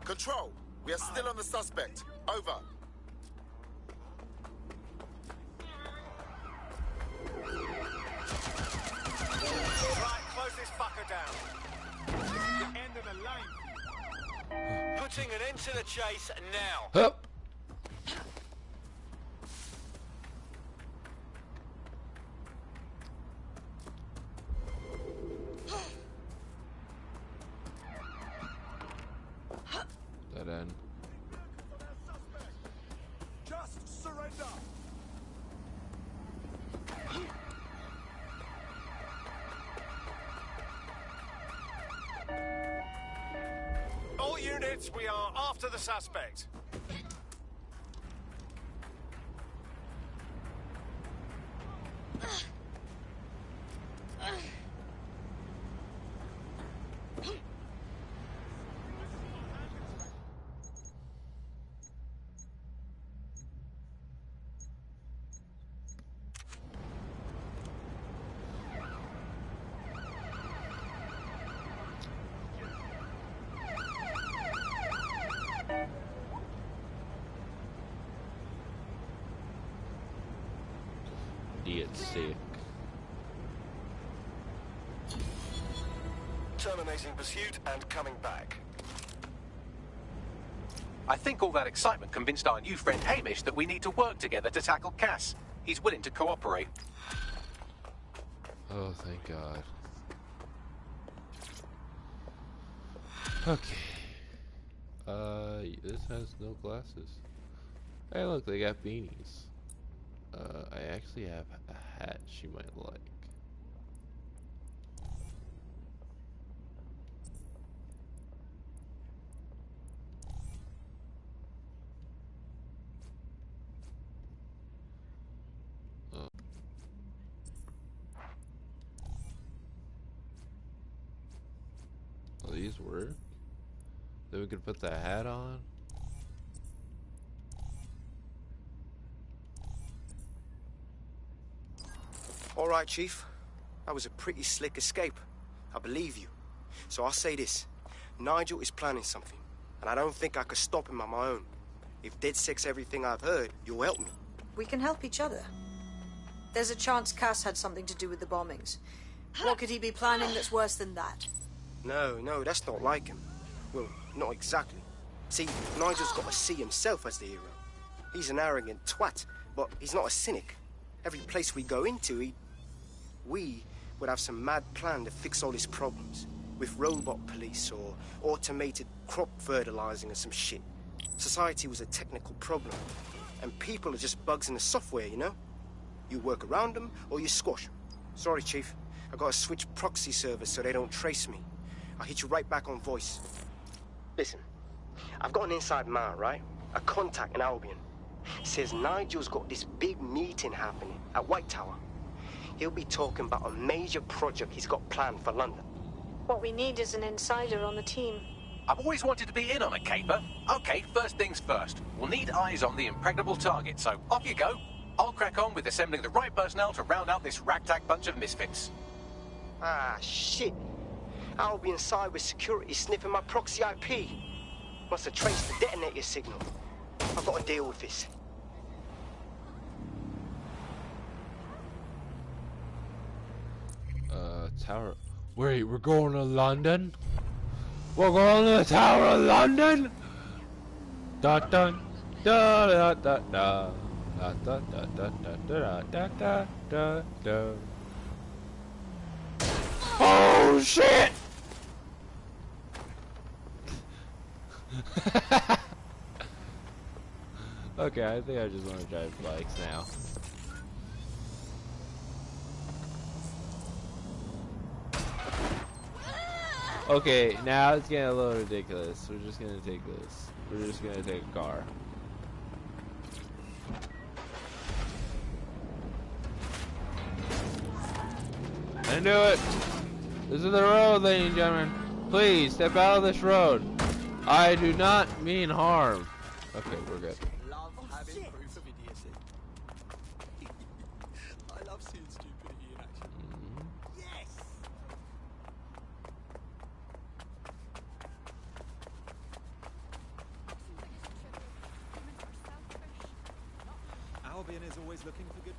Control, we are still on the suspect. Over. Right, close this fucker down. The end of the line. Putting an end to the chase now. Hup. Dead end. Just surrender. All units, we are after the suspect. Idiot's sick. Terminating pursuit and coming back. I think all that excitement convinced our new friend Hamish that we need to work together to tackle Cass. He's willing to cooperate. Oh, thank God. Okay. This has no glasses. Hey, look, they got beanies. I actually have a hat she might like. Oh, these work? Then we could put the hat on? All right, Chief. That was a pretty slick escape. I believe you. So I'll say this. Nigel is planning something, and I don't think I could stop him on my own. If DedSec's everything I've heard, you'll help me. We can help each other. There's a chance Cass had something to do with the bombings. What could he be planning that's worse than that? No, that's not like him. Well, not exactly. See, Nigel's got to see himself as the hero. He's an arrogant twat, but he's not a cynic. Every place we go into, we would have some mad plan to fix all his problems. With robot police or automated crop fertilizing or some shit. Society was a technical problem. And people are just bugs in the software, you know? You work around them or you squash them. Sorry, Chief. I gotta switch proxy servers so they don't trace me. I'll hit you right back on voice. Listen, I've got an inside man, right? A contact in Albion. Says Nigel's got this big meeting happening at White Tower. He'll be talking about a major project he's got planned for London. What we need is an insider on the team. I've always wanted to be in on a caper. Okay, first things first. We'll need eyes on the impregnable target, so off you go. I'll crack on with assembling the right personnel to round out this ragtag bunch of misfits. Ah, shit. Albion cybersecurity sniffing my proxy IP. Must have traced the detonator signal. I've got to deal with this. Tower. Wait, we're going to London? We're going to the Tower of London? Da da da da da da da da da da da da da da. Oh shit! Okay, I think I just want to drive bikes now. Okay, now it's getting a little ridiculous. We're just gonna take this. We're just gonna take a car. I knew it! This is the road, ladies and gentlemen. Please, step out of this road. I do not mean harm. Okay, we're good. Love having proof of idiocy. I love seeing stupidity in action. Yes! Albion is always looking for good.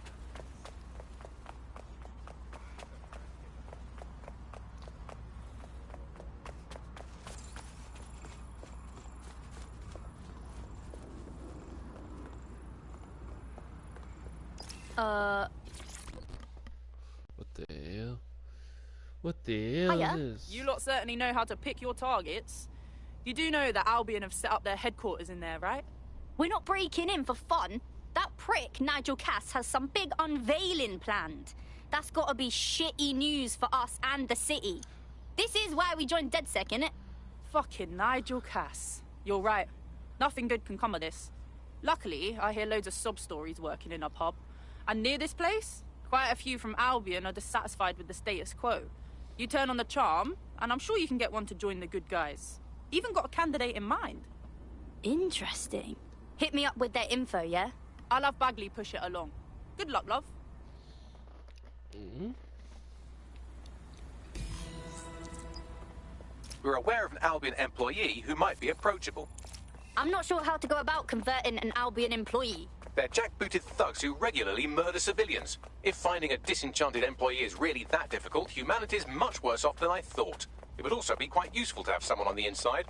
What the hell? What the hell Hiya. is this? You lot certainly know how to pick your targets. You do know that Albion have set up their headquarters in there, right? We're not breaking in for fun. That prick, Nigel Cass, has some big unveiling planned. That's gotta be shitty news for us and the city. This is why we joined DedSec, innit? Fucking Nigel Cass. You're right. Nothing good can come of this. Luckily, I hear loads of sob stories working in our pub. And near this place, quite a few from Albion are dissatisfied with the status quo. You turn on the charm, and I'm sure you can get one to join the good guys. Even got a candidate in mind. Interesting. Hit me up with their info, yeah? I'll have Bagley push it along. Good luck, love. We're aware of an Albion employee who might be approachable. I'm not sure how to go about converting an Albion employee. They're jackbooted thugs who regularly murder civilians. If finding a disenchanted employee is really that difficult, humanity's much worse off than I thought. It would also be quite useful to have someone on the inside.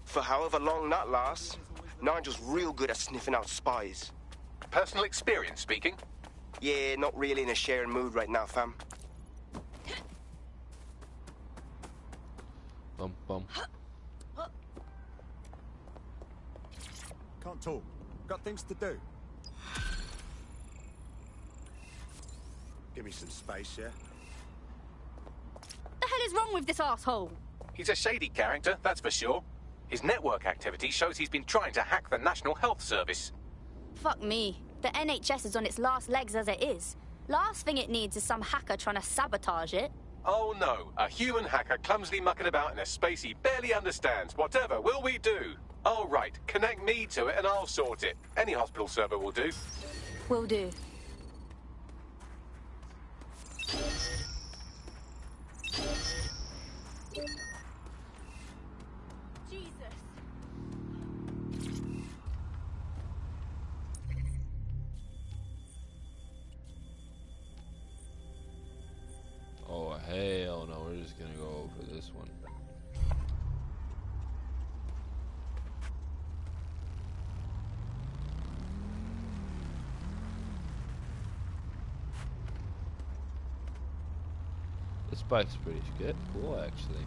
For however long that lasts, Nigel's real good at sniffing out spies. Personal experience speaking? Yeah, not really in a sharing mood right now, fam. Bum bum. Can't talk. Got things to do. Give me some space, yeah? The hell is wrong with this asshole? He's a shady character, that's for sure. His network activity shows he's been trying to hack the National Health Service. Fuck me. The NHS is on its last legs as it is. Last thing it needs is some hacker trying to sabotage it. Oh no, a human hacker clumsily mucking about in a space he barely understands. Whatever will we do? Oh right, connect me to it and I'll sort it. Any hospital server will do. Will do. this one. This bike's pretty good, cool actually.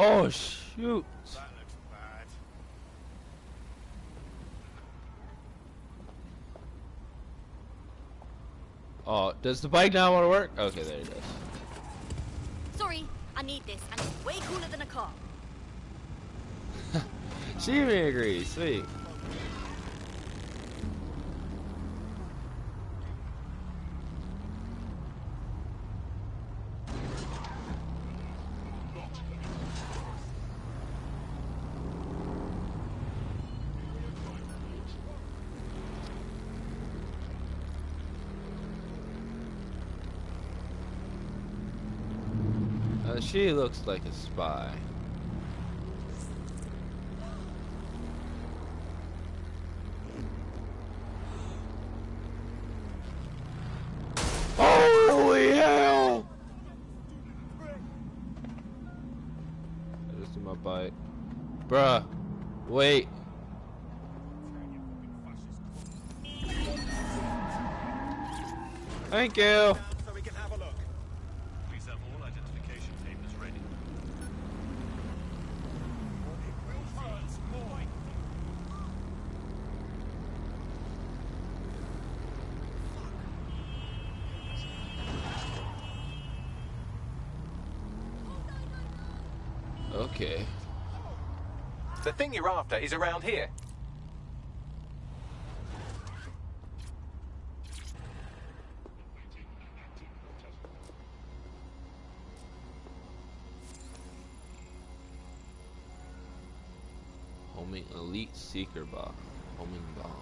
Oh shoot! That looks bad. Oh, does the bike not want to work? Okay, there it does. Sorry, I need this, and it's way cooler than a car. She even agrees. Sweet. She looks like a spy. Holy hell! I just did my bite. Bruh. Wait. Thank you. So we can have a look. Please have all identification papers ready. Okay. The thing you're after is around here. Homing elite seeker bomb. Homing bomb.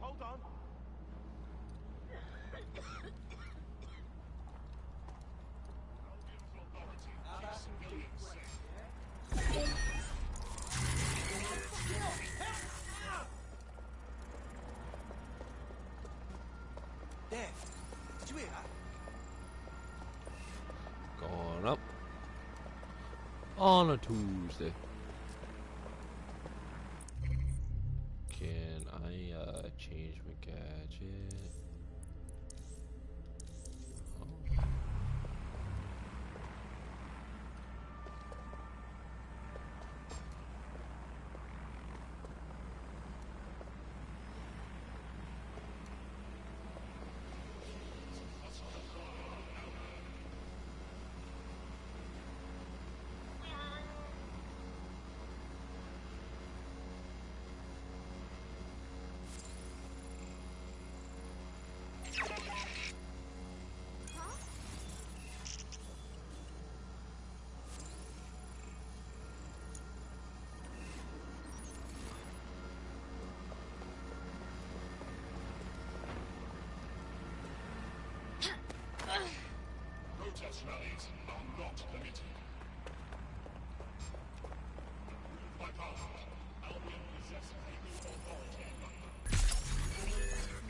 Hold on. There. Did you hear that? Going up. On a Tuesday. Can I change my gadget? Oh. Protest rallies are not permitted. By Parliament, Albion possess legal authority.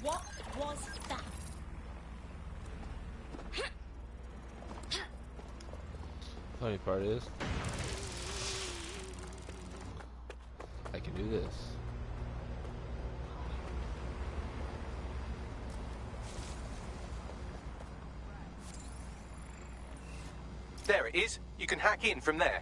What was that? Funny part is, I can do this. There it is. You can hack in from there.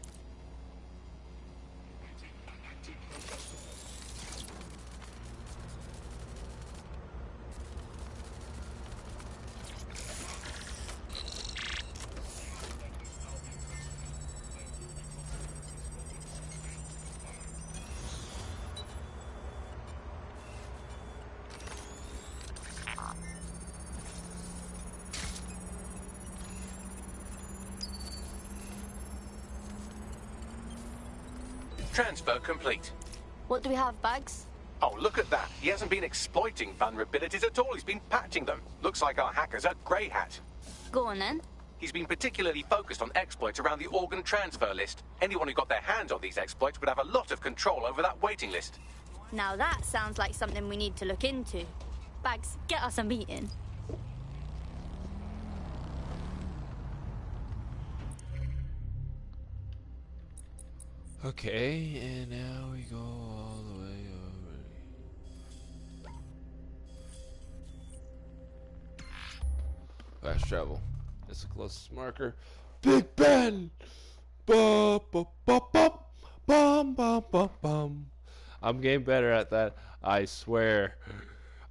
Transfer complete. What do we have, Bags? Oh, look at that. He hasn't been exploiting vulnerabilities at all. He's been patching them. Looks like our hacker's a grey hat. Go on, then. He's been particularly focused on exploits around the organ transfer list. Anyone who got their hands on these exploits would have a lot of control over that waiting list. Now that sounds like something we need to look into. Bags, get us a meeting. Okay, and now we go all the way over. Fast travel. That's the closest marker. Big Ben! Ba ba ba ba bum bum bum bum. I'm getting better at that, I swear.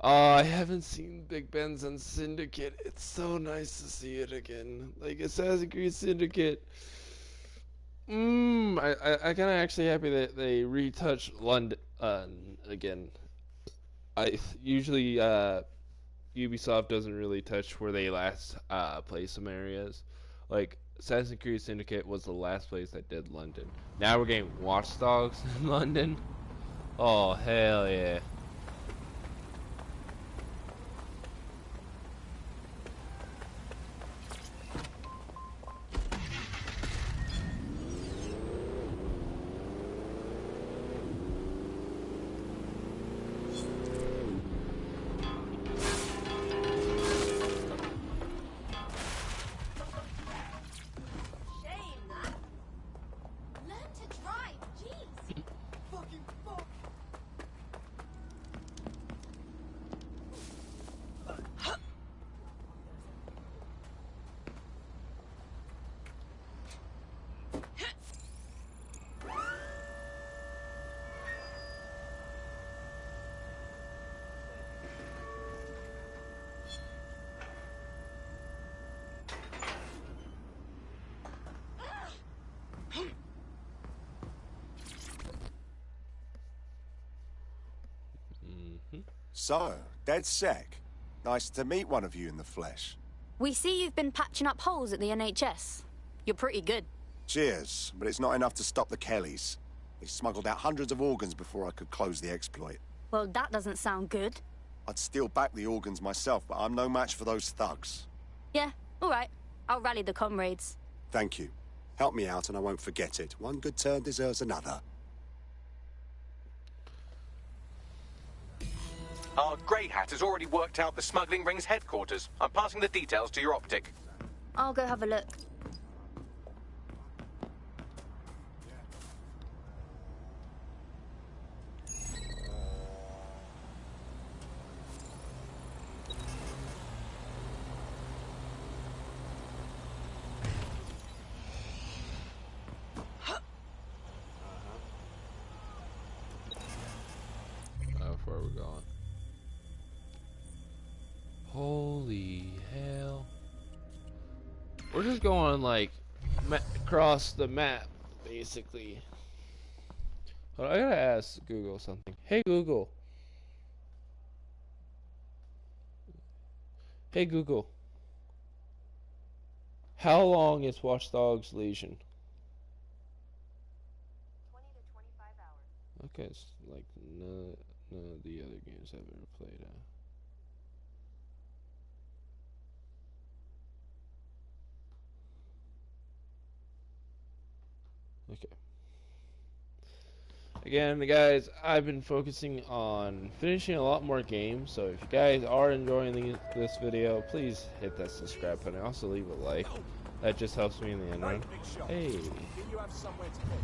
I haven't seen Big Ben since Syndicate. It's so nice to see it again. Like Assassin's Creed Syndicate. I'm kind of actually happy that they retouched London again. Usually Ubisoft doesn't really touch where they last play some areas. Like Assassin's Creed Syndicate was the last place that did London. Now we're getting Watch Dogs in London. Oh hell yeah. So, DedSec. Nice to meet one of you in the flesh. We see you've been patching up holes at the NHS. You're pretty good. Cheers, but it's not enough to stop the Kellys. They smuggled out hundreds of organs before I could close the exploit. Well, that doesn't sound good. I'd steal back the organs myself, but I'm no match for those thugs. Yeah, all right. I'll rally the comrades. Thank you. Help me out and I won't forget it. One good turn deserves another. Our grey hat has already worked out the smuggling ring's headquarters. I'm passing the details to your optic. I'll go have a look. How far are we going? Holy hell. We're just going like across the map, basically. But I gotta ask Google something. Hey Google. Hey Google. How long is Watch Dogs Legion? 20 to 25 hours. Okay, it's like none of the other games I've ever played. Okay. Again, guys, I've been focusing on finishing a lot more games, so if you guys are enjoying this video, please hit that subscribe button. Also leave a like. That just helps me in the end run. Hey. Do you have somewhere to go?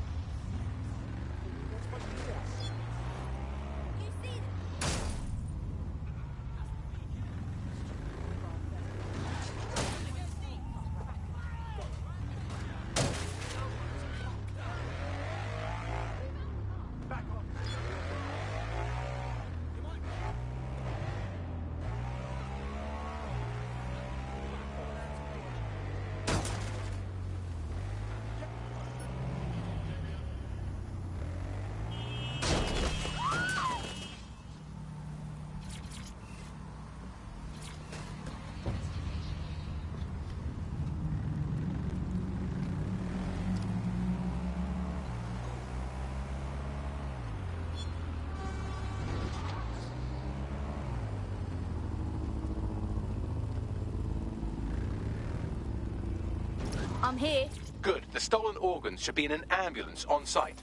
I'm here. Good. The stolen organs should be in an ambulance on site.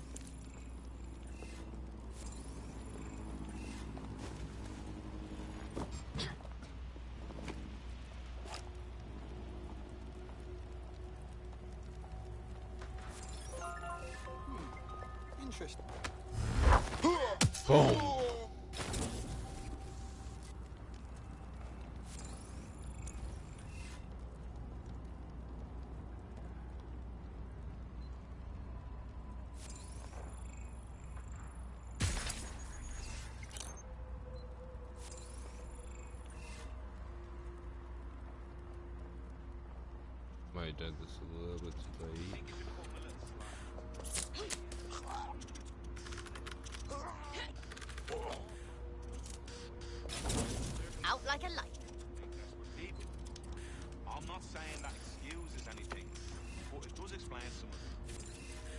Interesting. Boom. Might have done this a little bit too late. Out like a light. I'm not saying that excuses anything, but it does explain some of it.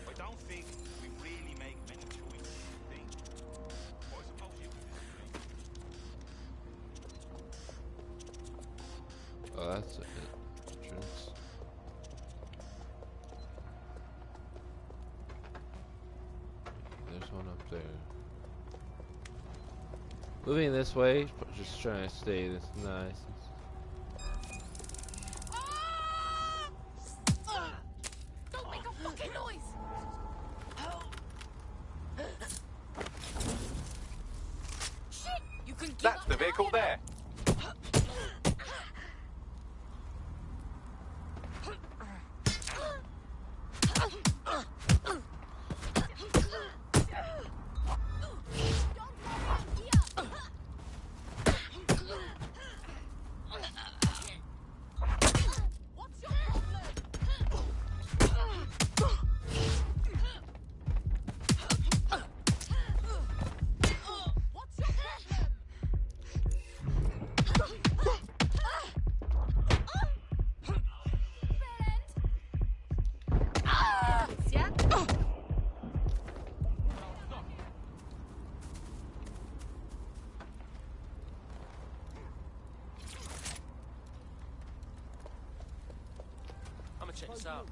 I don't think we really make many choices to think. But I suppose you could disagree. Oh, that's an entrance. There's one up there. Moving this way, just trying to stay this nice. Don't make a fucking noise! Shit! You can give That's up the now, vehicle you know? there. I'ma check this out.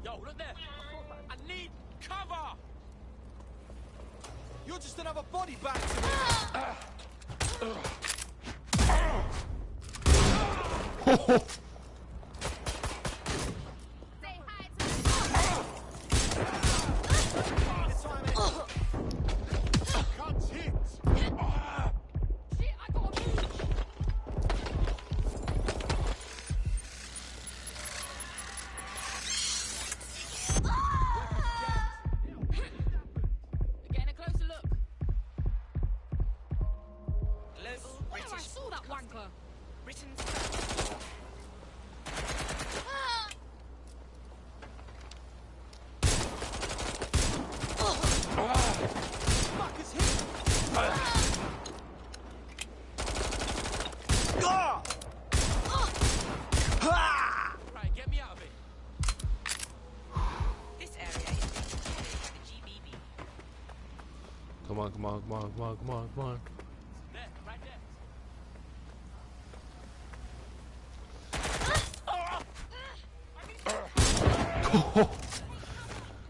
Yo, look there! I need cover! You're just another body bag to me. Getting a closer look. Oh, I saw that wanker. Fuck is him? Right, get me out of it. This area is being controlled by the GBB. Come on, come on, come on, come on, come on, come on. There, right there.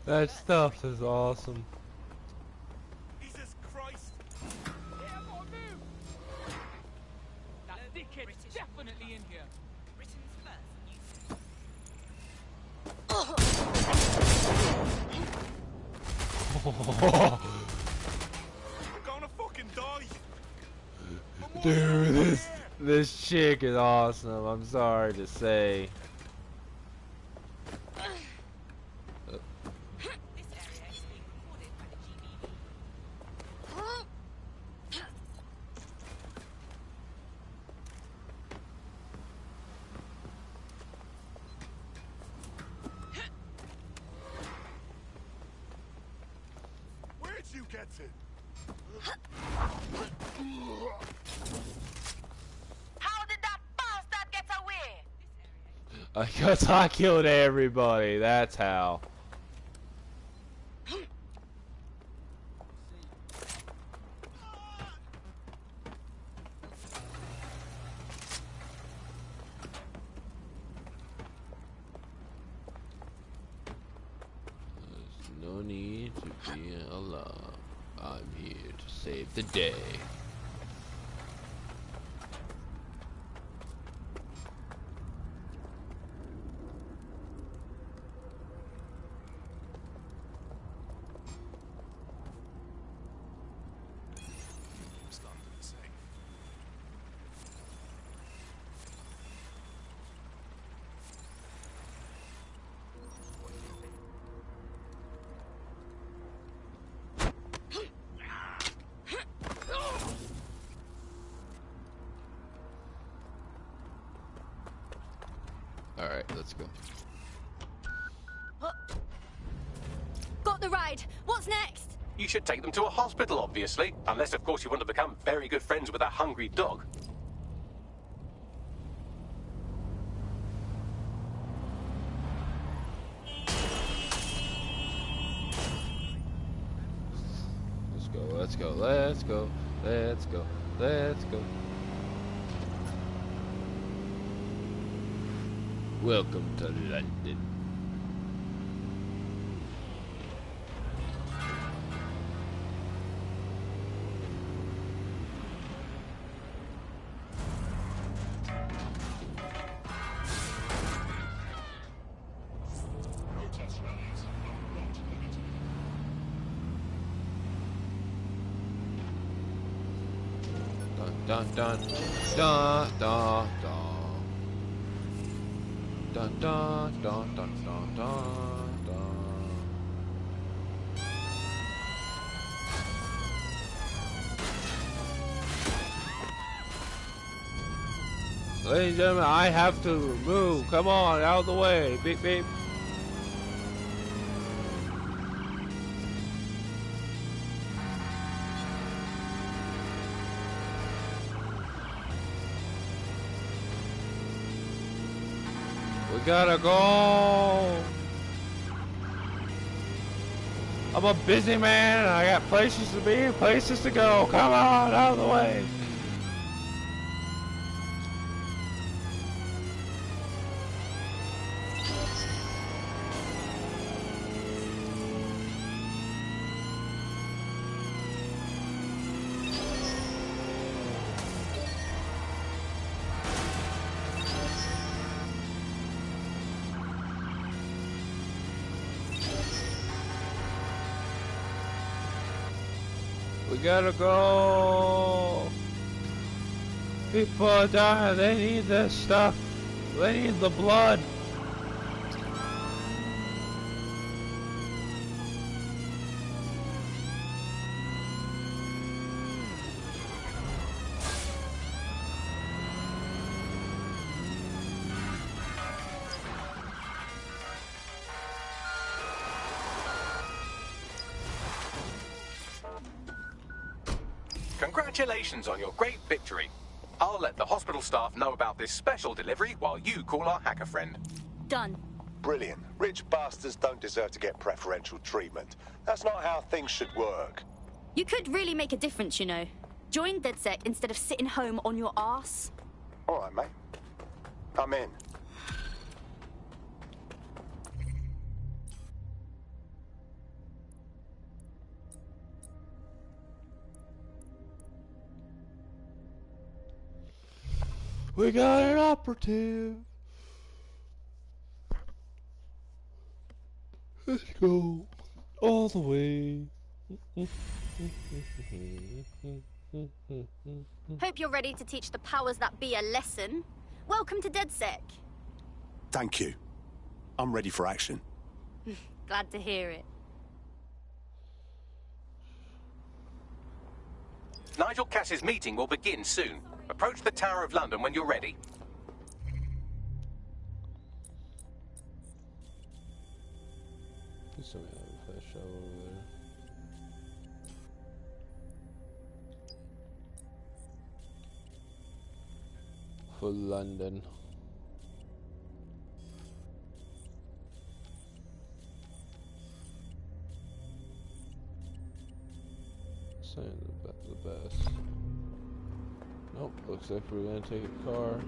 That stuff is awesome. Jesus Christ! Yeah, I'm on move! That dickhead's definitely in here. We're gonna fucking die! Dude, this chick is awesome. I'm sorry to say. Where'd you get it? How did that bastard get away? Because I killed everybody. That's how. being alone. I'm here to save the day. Alright, let's go. Got the ride. What's next? You should take them to a hospital, obviously. Unless, of course, you want to become very good friends with a hungry dog. Let's go, let's go, let's go, let's go, let's go. Welcome to London. Dun dun dun dun dun. Dun dun dun dun dun dun dun. Ladies and gentlemen, I have to move. Come on, out of the way. Beep beep. We gotta go. I'm a busy man and I got places to be, places to go. Come on, out of the way. We gotta go. People are dying. They need this stuff. They need the blood. Congratulations on your great victory. I'll let the hospital staff know about this special delivery while you call our hacker friend. Done. Brilliant. Rich bastards don't deserve to get preferential treatment. That's not how things should work. You could really make a difference, you know. Join DedSec instead of sitting home on your arse. All right, mate. I'm in. We got an operative. Let's go all the way. Hope you're ready to teach the powers that be a lesson. Welcome to DedSec. Thank you. I'm ready for action. Glad to hear it. Nigel Cass's meeting will begin soon. Approach the Tower of London when you're ready. There's something like a flash shot over there. For London. Saying the best. Nope, looks like we're gonna take a car.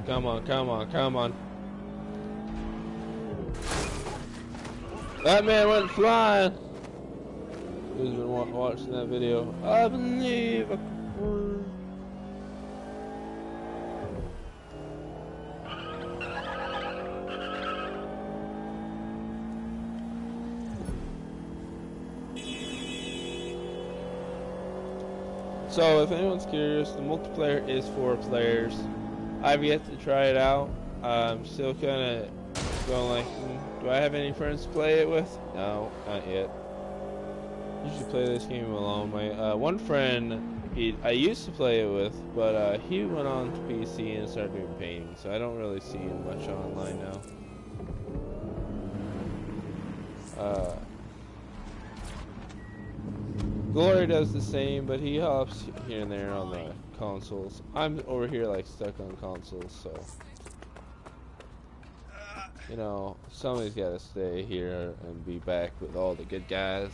Come on, come on, come on. That man went flying. Who's been watching that video? I believe I can fly. So, if anyone's curious, the multiplayer is 4 players. I've yet to try it out. I'm still kind of going like, do I have any friends to play it with? No, not yet. Usually play this game alone. My one friend, I used to play it with, but he went on to PC and started doing painting, so I don't really see him much online now. Glory does the same, but he hops here and there on the consoles. I'm over here like stuck on consoles, so you know, somebody's got to stay here and be back with all the good guys.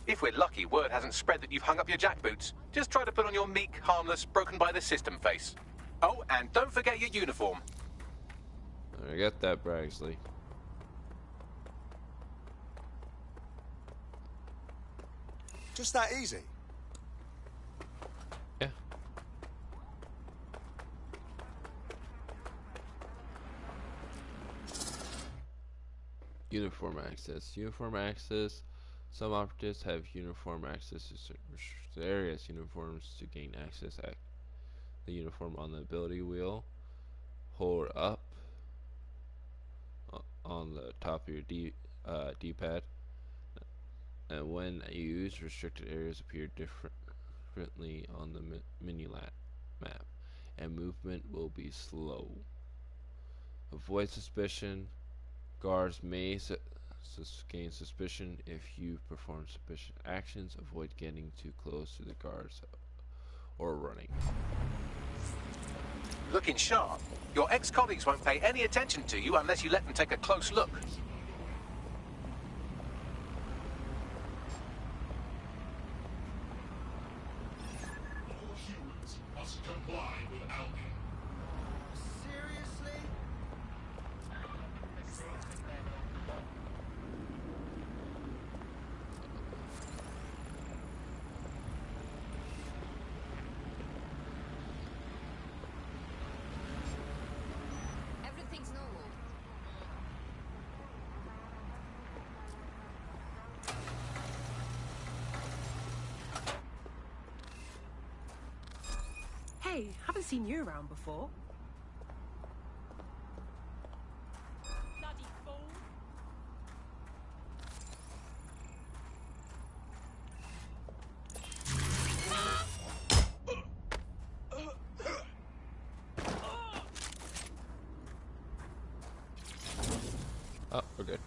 If we're lucky, word hasn't spread that you've hung up your jackboots. Just try to put on your meek, harmless, broken by the system face. Oh, and don't forget your uniform. I got that, Bragsley. Just that easy? Yeah. Uniform access. Uniform access. Some operatives have uniform access to certain restricted areas. Uniforms to gain access. The uniform on the ability wheel. Hold up on the top of your D-pad, and when used, restricted areas appear differently on the menu map, and movement will be slow. Avoid suspicion. Guards may gain suspicion if you perform suspicious actions. Avoid getting too close to the guards or running. Looking sharp. Your ex-colleagues won't pay any attention to you unless you let them take a close look. All humans must comply with Albion. Seriously? Everything's normal. Hey, haven't seen you around before. Bloody fool. Oh, we're good.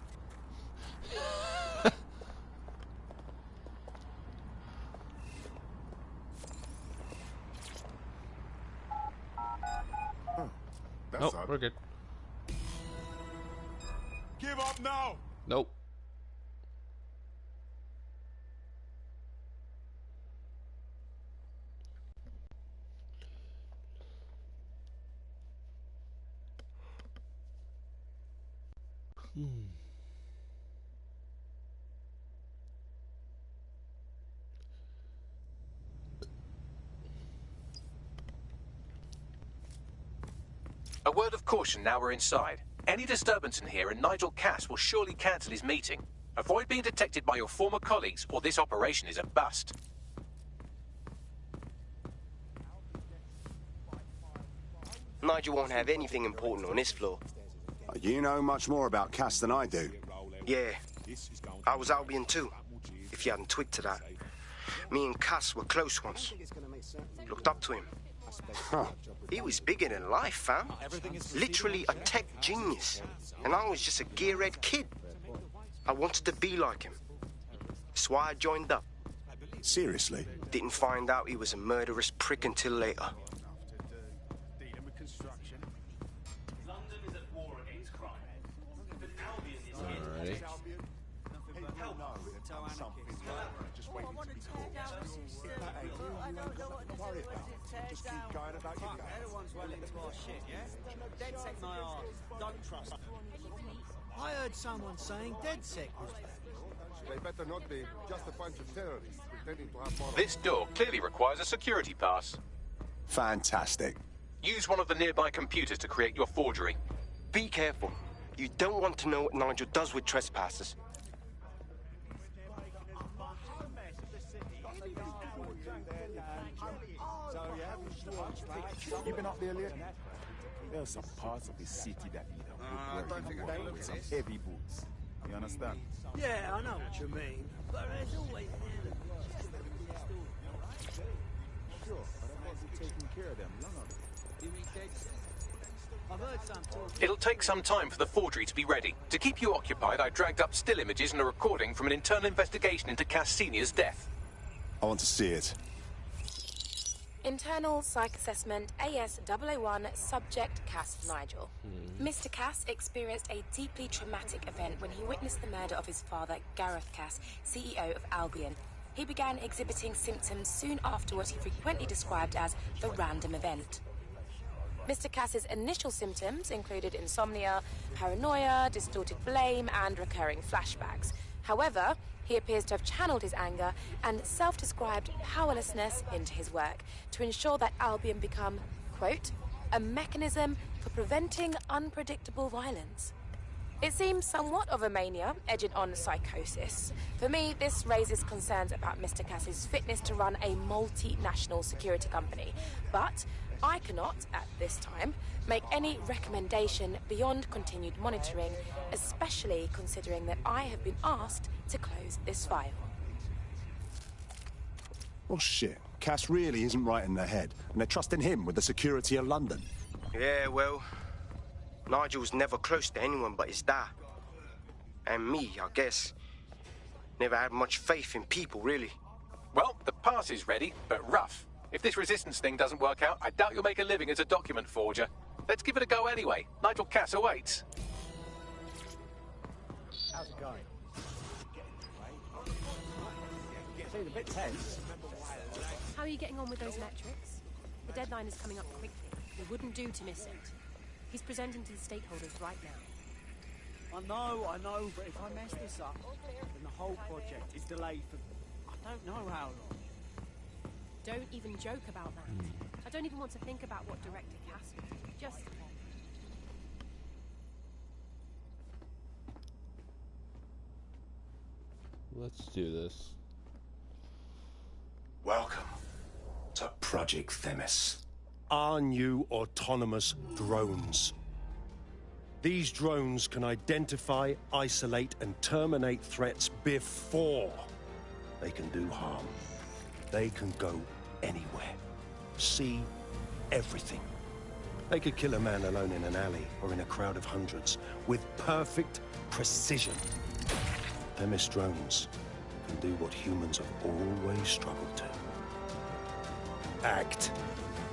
That's Nope, odd. we're good. Give up now! Nope. A word of caution now we're inside. Any disturbance in here and Nigel Cass will surely cancel his meeting. Avoid being detected by your former colleagues or this operation is a bust. Nigel won't have anything important on this floor. You know much more about Cass than I do. Yeah, I was Albion too, if you hadn't twigged to that. Me and Cass were close once. Looked up to him. Huh. He was bigger than life, fam. Literally a tech genius. And I was just a gearhead kid. I wanted to be like him. That's why I joined up. Seriously? Didn't find out he was a murderous prick until later. London is at war against crime. But Albion is here to Alrighty. help. Don't worry about it. Just keep going about your game. Everyone's well into our shit, yeah? DedSec my arse. Don't trust them. I heard someone saying DedSec was back. They better not be. Just a bunch of terrorists pretending to have more... This door clearly requires a security pass. Fantastic. Use one of the nearby computers to create your forgery. Be careful. You don't want to know what Nigel does with trespassers. You been up there lately? There are some parts of the city that need a good don't think I can with some heavy boots. You understand? Yeah, I know what you mean. But there's always an element. Sure, but I might be taking care of them long ago. You mean DedSec? I've heard some talk. It'll take some time for the forgery to be ready. To keep you occupied, I dragged up still images and a recording from an internal investigation into Cass Sr.'s death. I want to see it. Internal Psych Assessment AS001 Subject Cass Nigel. Mr. Cass experienced a deeply traumatic event when he witnessed the murder of his father, Gareth Cass, CEO of Albion. He began exhibiting symptoms soon after what he frequently described as the random event. Mr. Cass's initial symptoms included insomnia, paranoia, distorted blame, and recurring flashbacks. However, he appears to have channeled his anger and self-described powerlessness into his work to ensure that Albion become, quote, a mechanism for preventing unpredictable violence. It seems somewhat of a mania, edging on psychosis. For me, this raises concerns about Mr. Cass's fitness to run a multinational security company. But I cannot, at this time, make any recommendation beyond continued monitoring, especially considering that I have been asked to close this file. Well, shit. Cass really isn't right in the head, and they're trusting him with the security of London. Yeah, well, Nigel's never close to anyone but his dad. And me, I guess. Never had much faith in people, really. Well, the pass is ready, but rough. If this resistance thing doesn't work out, I doubt you'll make a living as a document forger. Let's give it a go anyway. Nigel Cass awaits. How's it going? Seemed a bit tense. How are you getting on with those metrics? The deadline is coming up quickly. It wouldn't do to miss it. He's presenting to the stakeholders right now. I know, but if I mess this up, then the whole project is delayed for... I don't know how long. Don't even joke about that. I don't even want to think about what Director Cass would do. Just... Let's do this. Welcome to Project Themis. Our new autonomous drones. These drones can identify, isolate, and terminate threats before they can do harm. They can go anywhere, see everything. They could kill a man alone in an alley or in a crowd of hundreds with perfect precision. Themis drones can do what humans have always struggled to. Act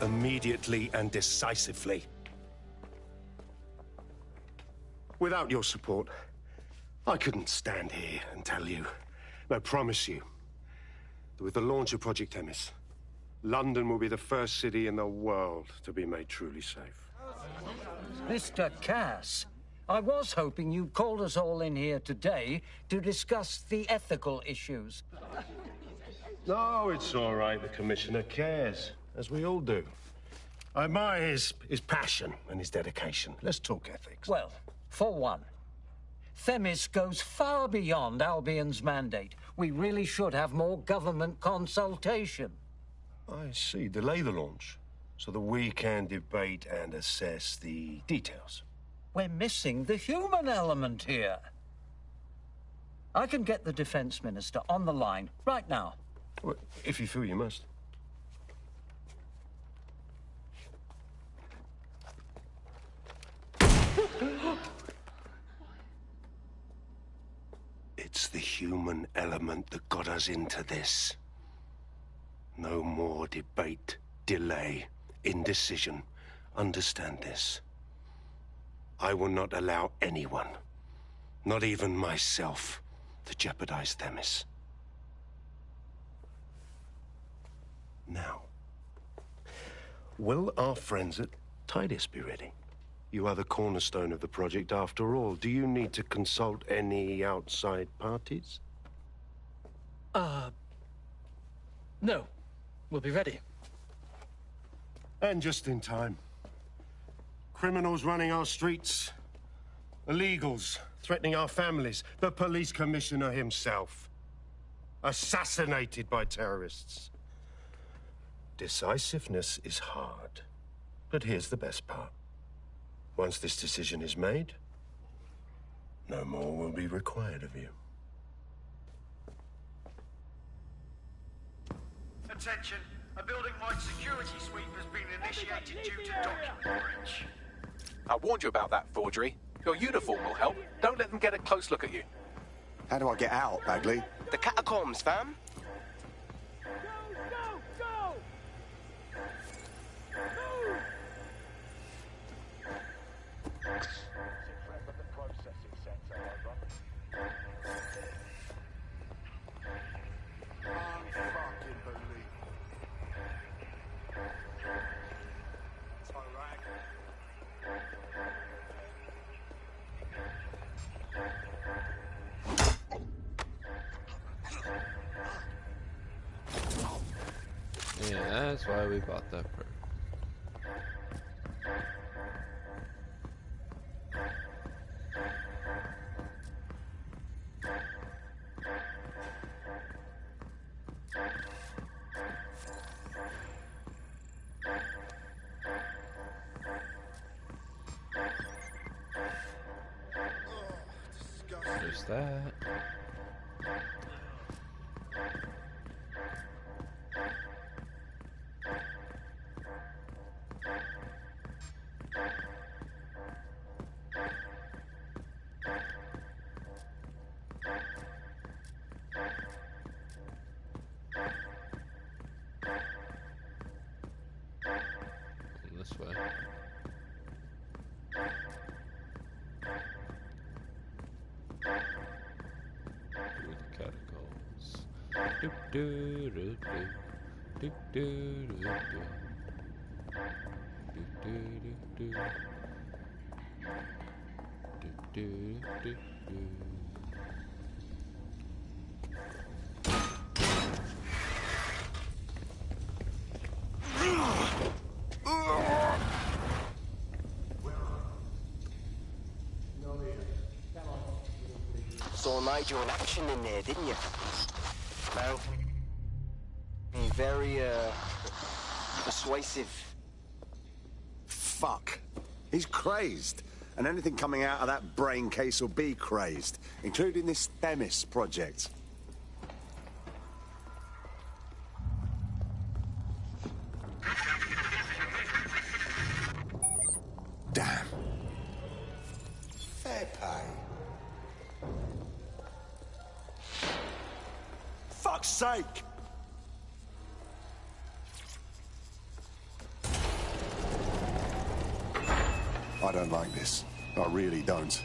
immediately and decisively. Without your support, I couldn't stand here and tell you, I promise you, that with the launch of Project Themis, London will be the first city in the world to be made truly safe. Mr. Cass, I was hoping you'd called us all in here today to discuss the ethical issues. No, it's all right. The Commissioner cares, as we all do. I admire his passion and his dedication. Let's talk ethics. Well, for one, Themis goes far beyond Albion's mandate. We really should have more government consultation. I see. Delay the launch so that we can debate and assess the details. We're missing the human element here. I can get the Defense Minister on the line right now. Well, if you feel you must. It's the human element that got us into this. No more debate, delay, indecision. Understand this. I will not allow anyone, not even myself, to jeopardize Themis. Now, will our friends at Tidus be ready? You are the cornerstone of the project after all. Do you need to consult any outside parties? No. We'll be ready. And just in time. Criminals running our streets. Illegals threatening our families. The police commissioner himself. Assassinated by terrorists. Decisiveness is hard. But here's the best part. Once this decision is made, no more will be required of you. Attention, a building-wide security sweep has been initiated due to document breach. I warned you about that forgery. Your uniform will help. Don't let them get a close look at you. How do I get out, Bagley? The catacombs, fam. Yeah, that's why we bought that perk. There's that. This way. Through the catacombs. Do do do do do do do do do do do do do. Saw Nigel in action in there, didn't you? Well, very, persuasive. Fuck. He's crazed. And anything coming out of that brain case will be crazed, including this Themis project. Damn. Fair pay. Fuck's sake! I don't like this. I really don't.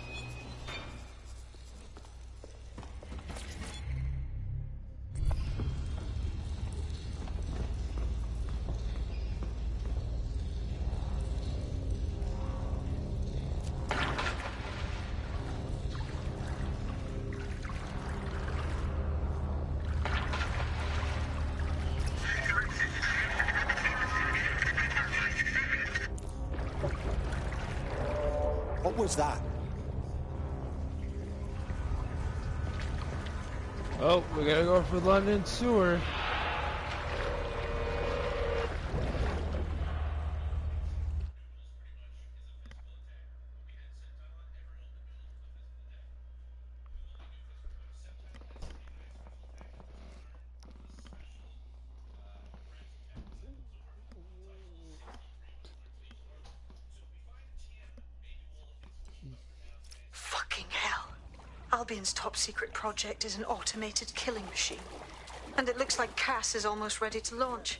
What was that? Oh, we gotta go for London sewer. Fucking hell. Albion's top secret project is an automated killing machine. And it looks like Cass is almost ready to launch.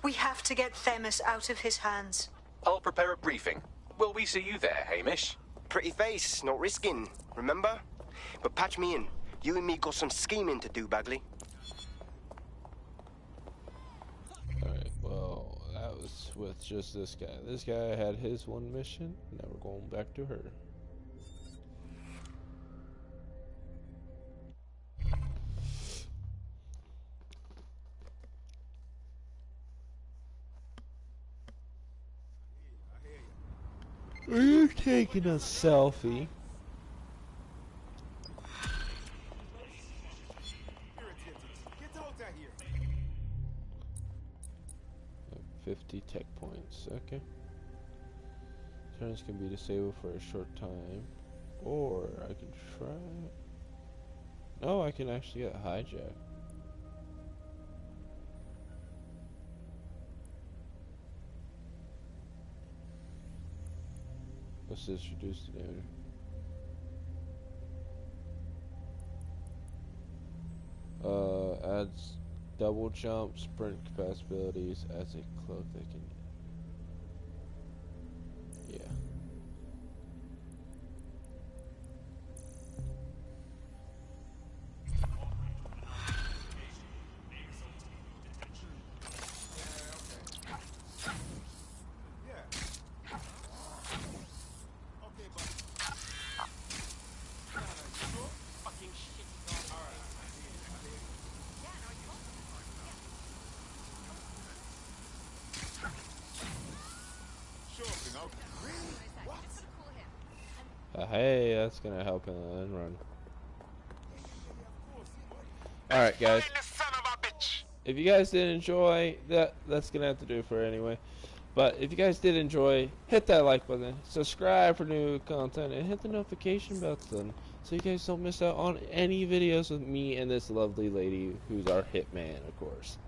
We have to get Themis out of his hands. I'll prepare a briefing. Will we see you there, Hamish? Pretty face, not risking, remember? But patch me in. You and me got some scheming to do, Bagley. Alright. with just this guy. This guy had his one mission. Now we're going back to her. Are you taking a selfie? 50 tech points, okay. Turns can be disabled for a short time. Or I can try... No, I can actually get hijack. What's this? Reduce the damage. Adds double jump, sprint capabilities as a cloak that can... Yeah. Hey, that's gonna help in the end run. Alright guys, if you guys did enjoy that, that's gonna have to do it for anyway. But if you guys did enjoy, hit that like button, subscribe for new content, and hit the notification button so you guys don't miss out on any videos with me and this lovely lady who's our hitman, of course.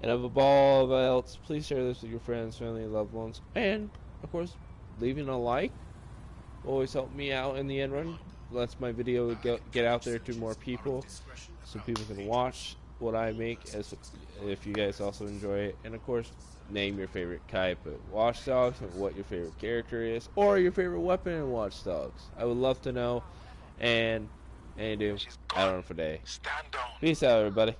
And above all else, please share this with your friends, family, and loved ones, and of course, leaving a like always help me out in the end run. Lets my video get out there to more people, so people can watch what I make. As if you guys also enjoy it, and of course, name your favorite type of Watch Dogs and what your favorite character is, or your favorite weapon in Watch Dogs. I would love to know. And do I don't know for day. Peace out, everybody.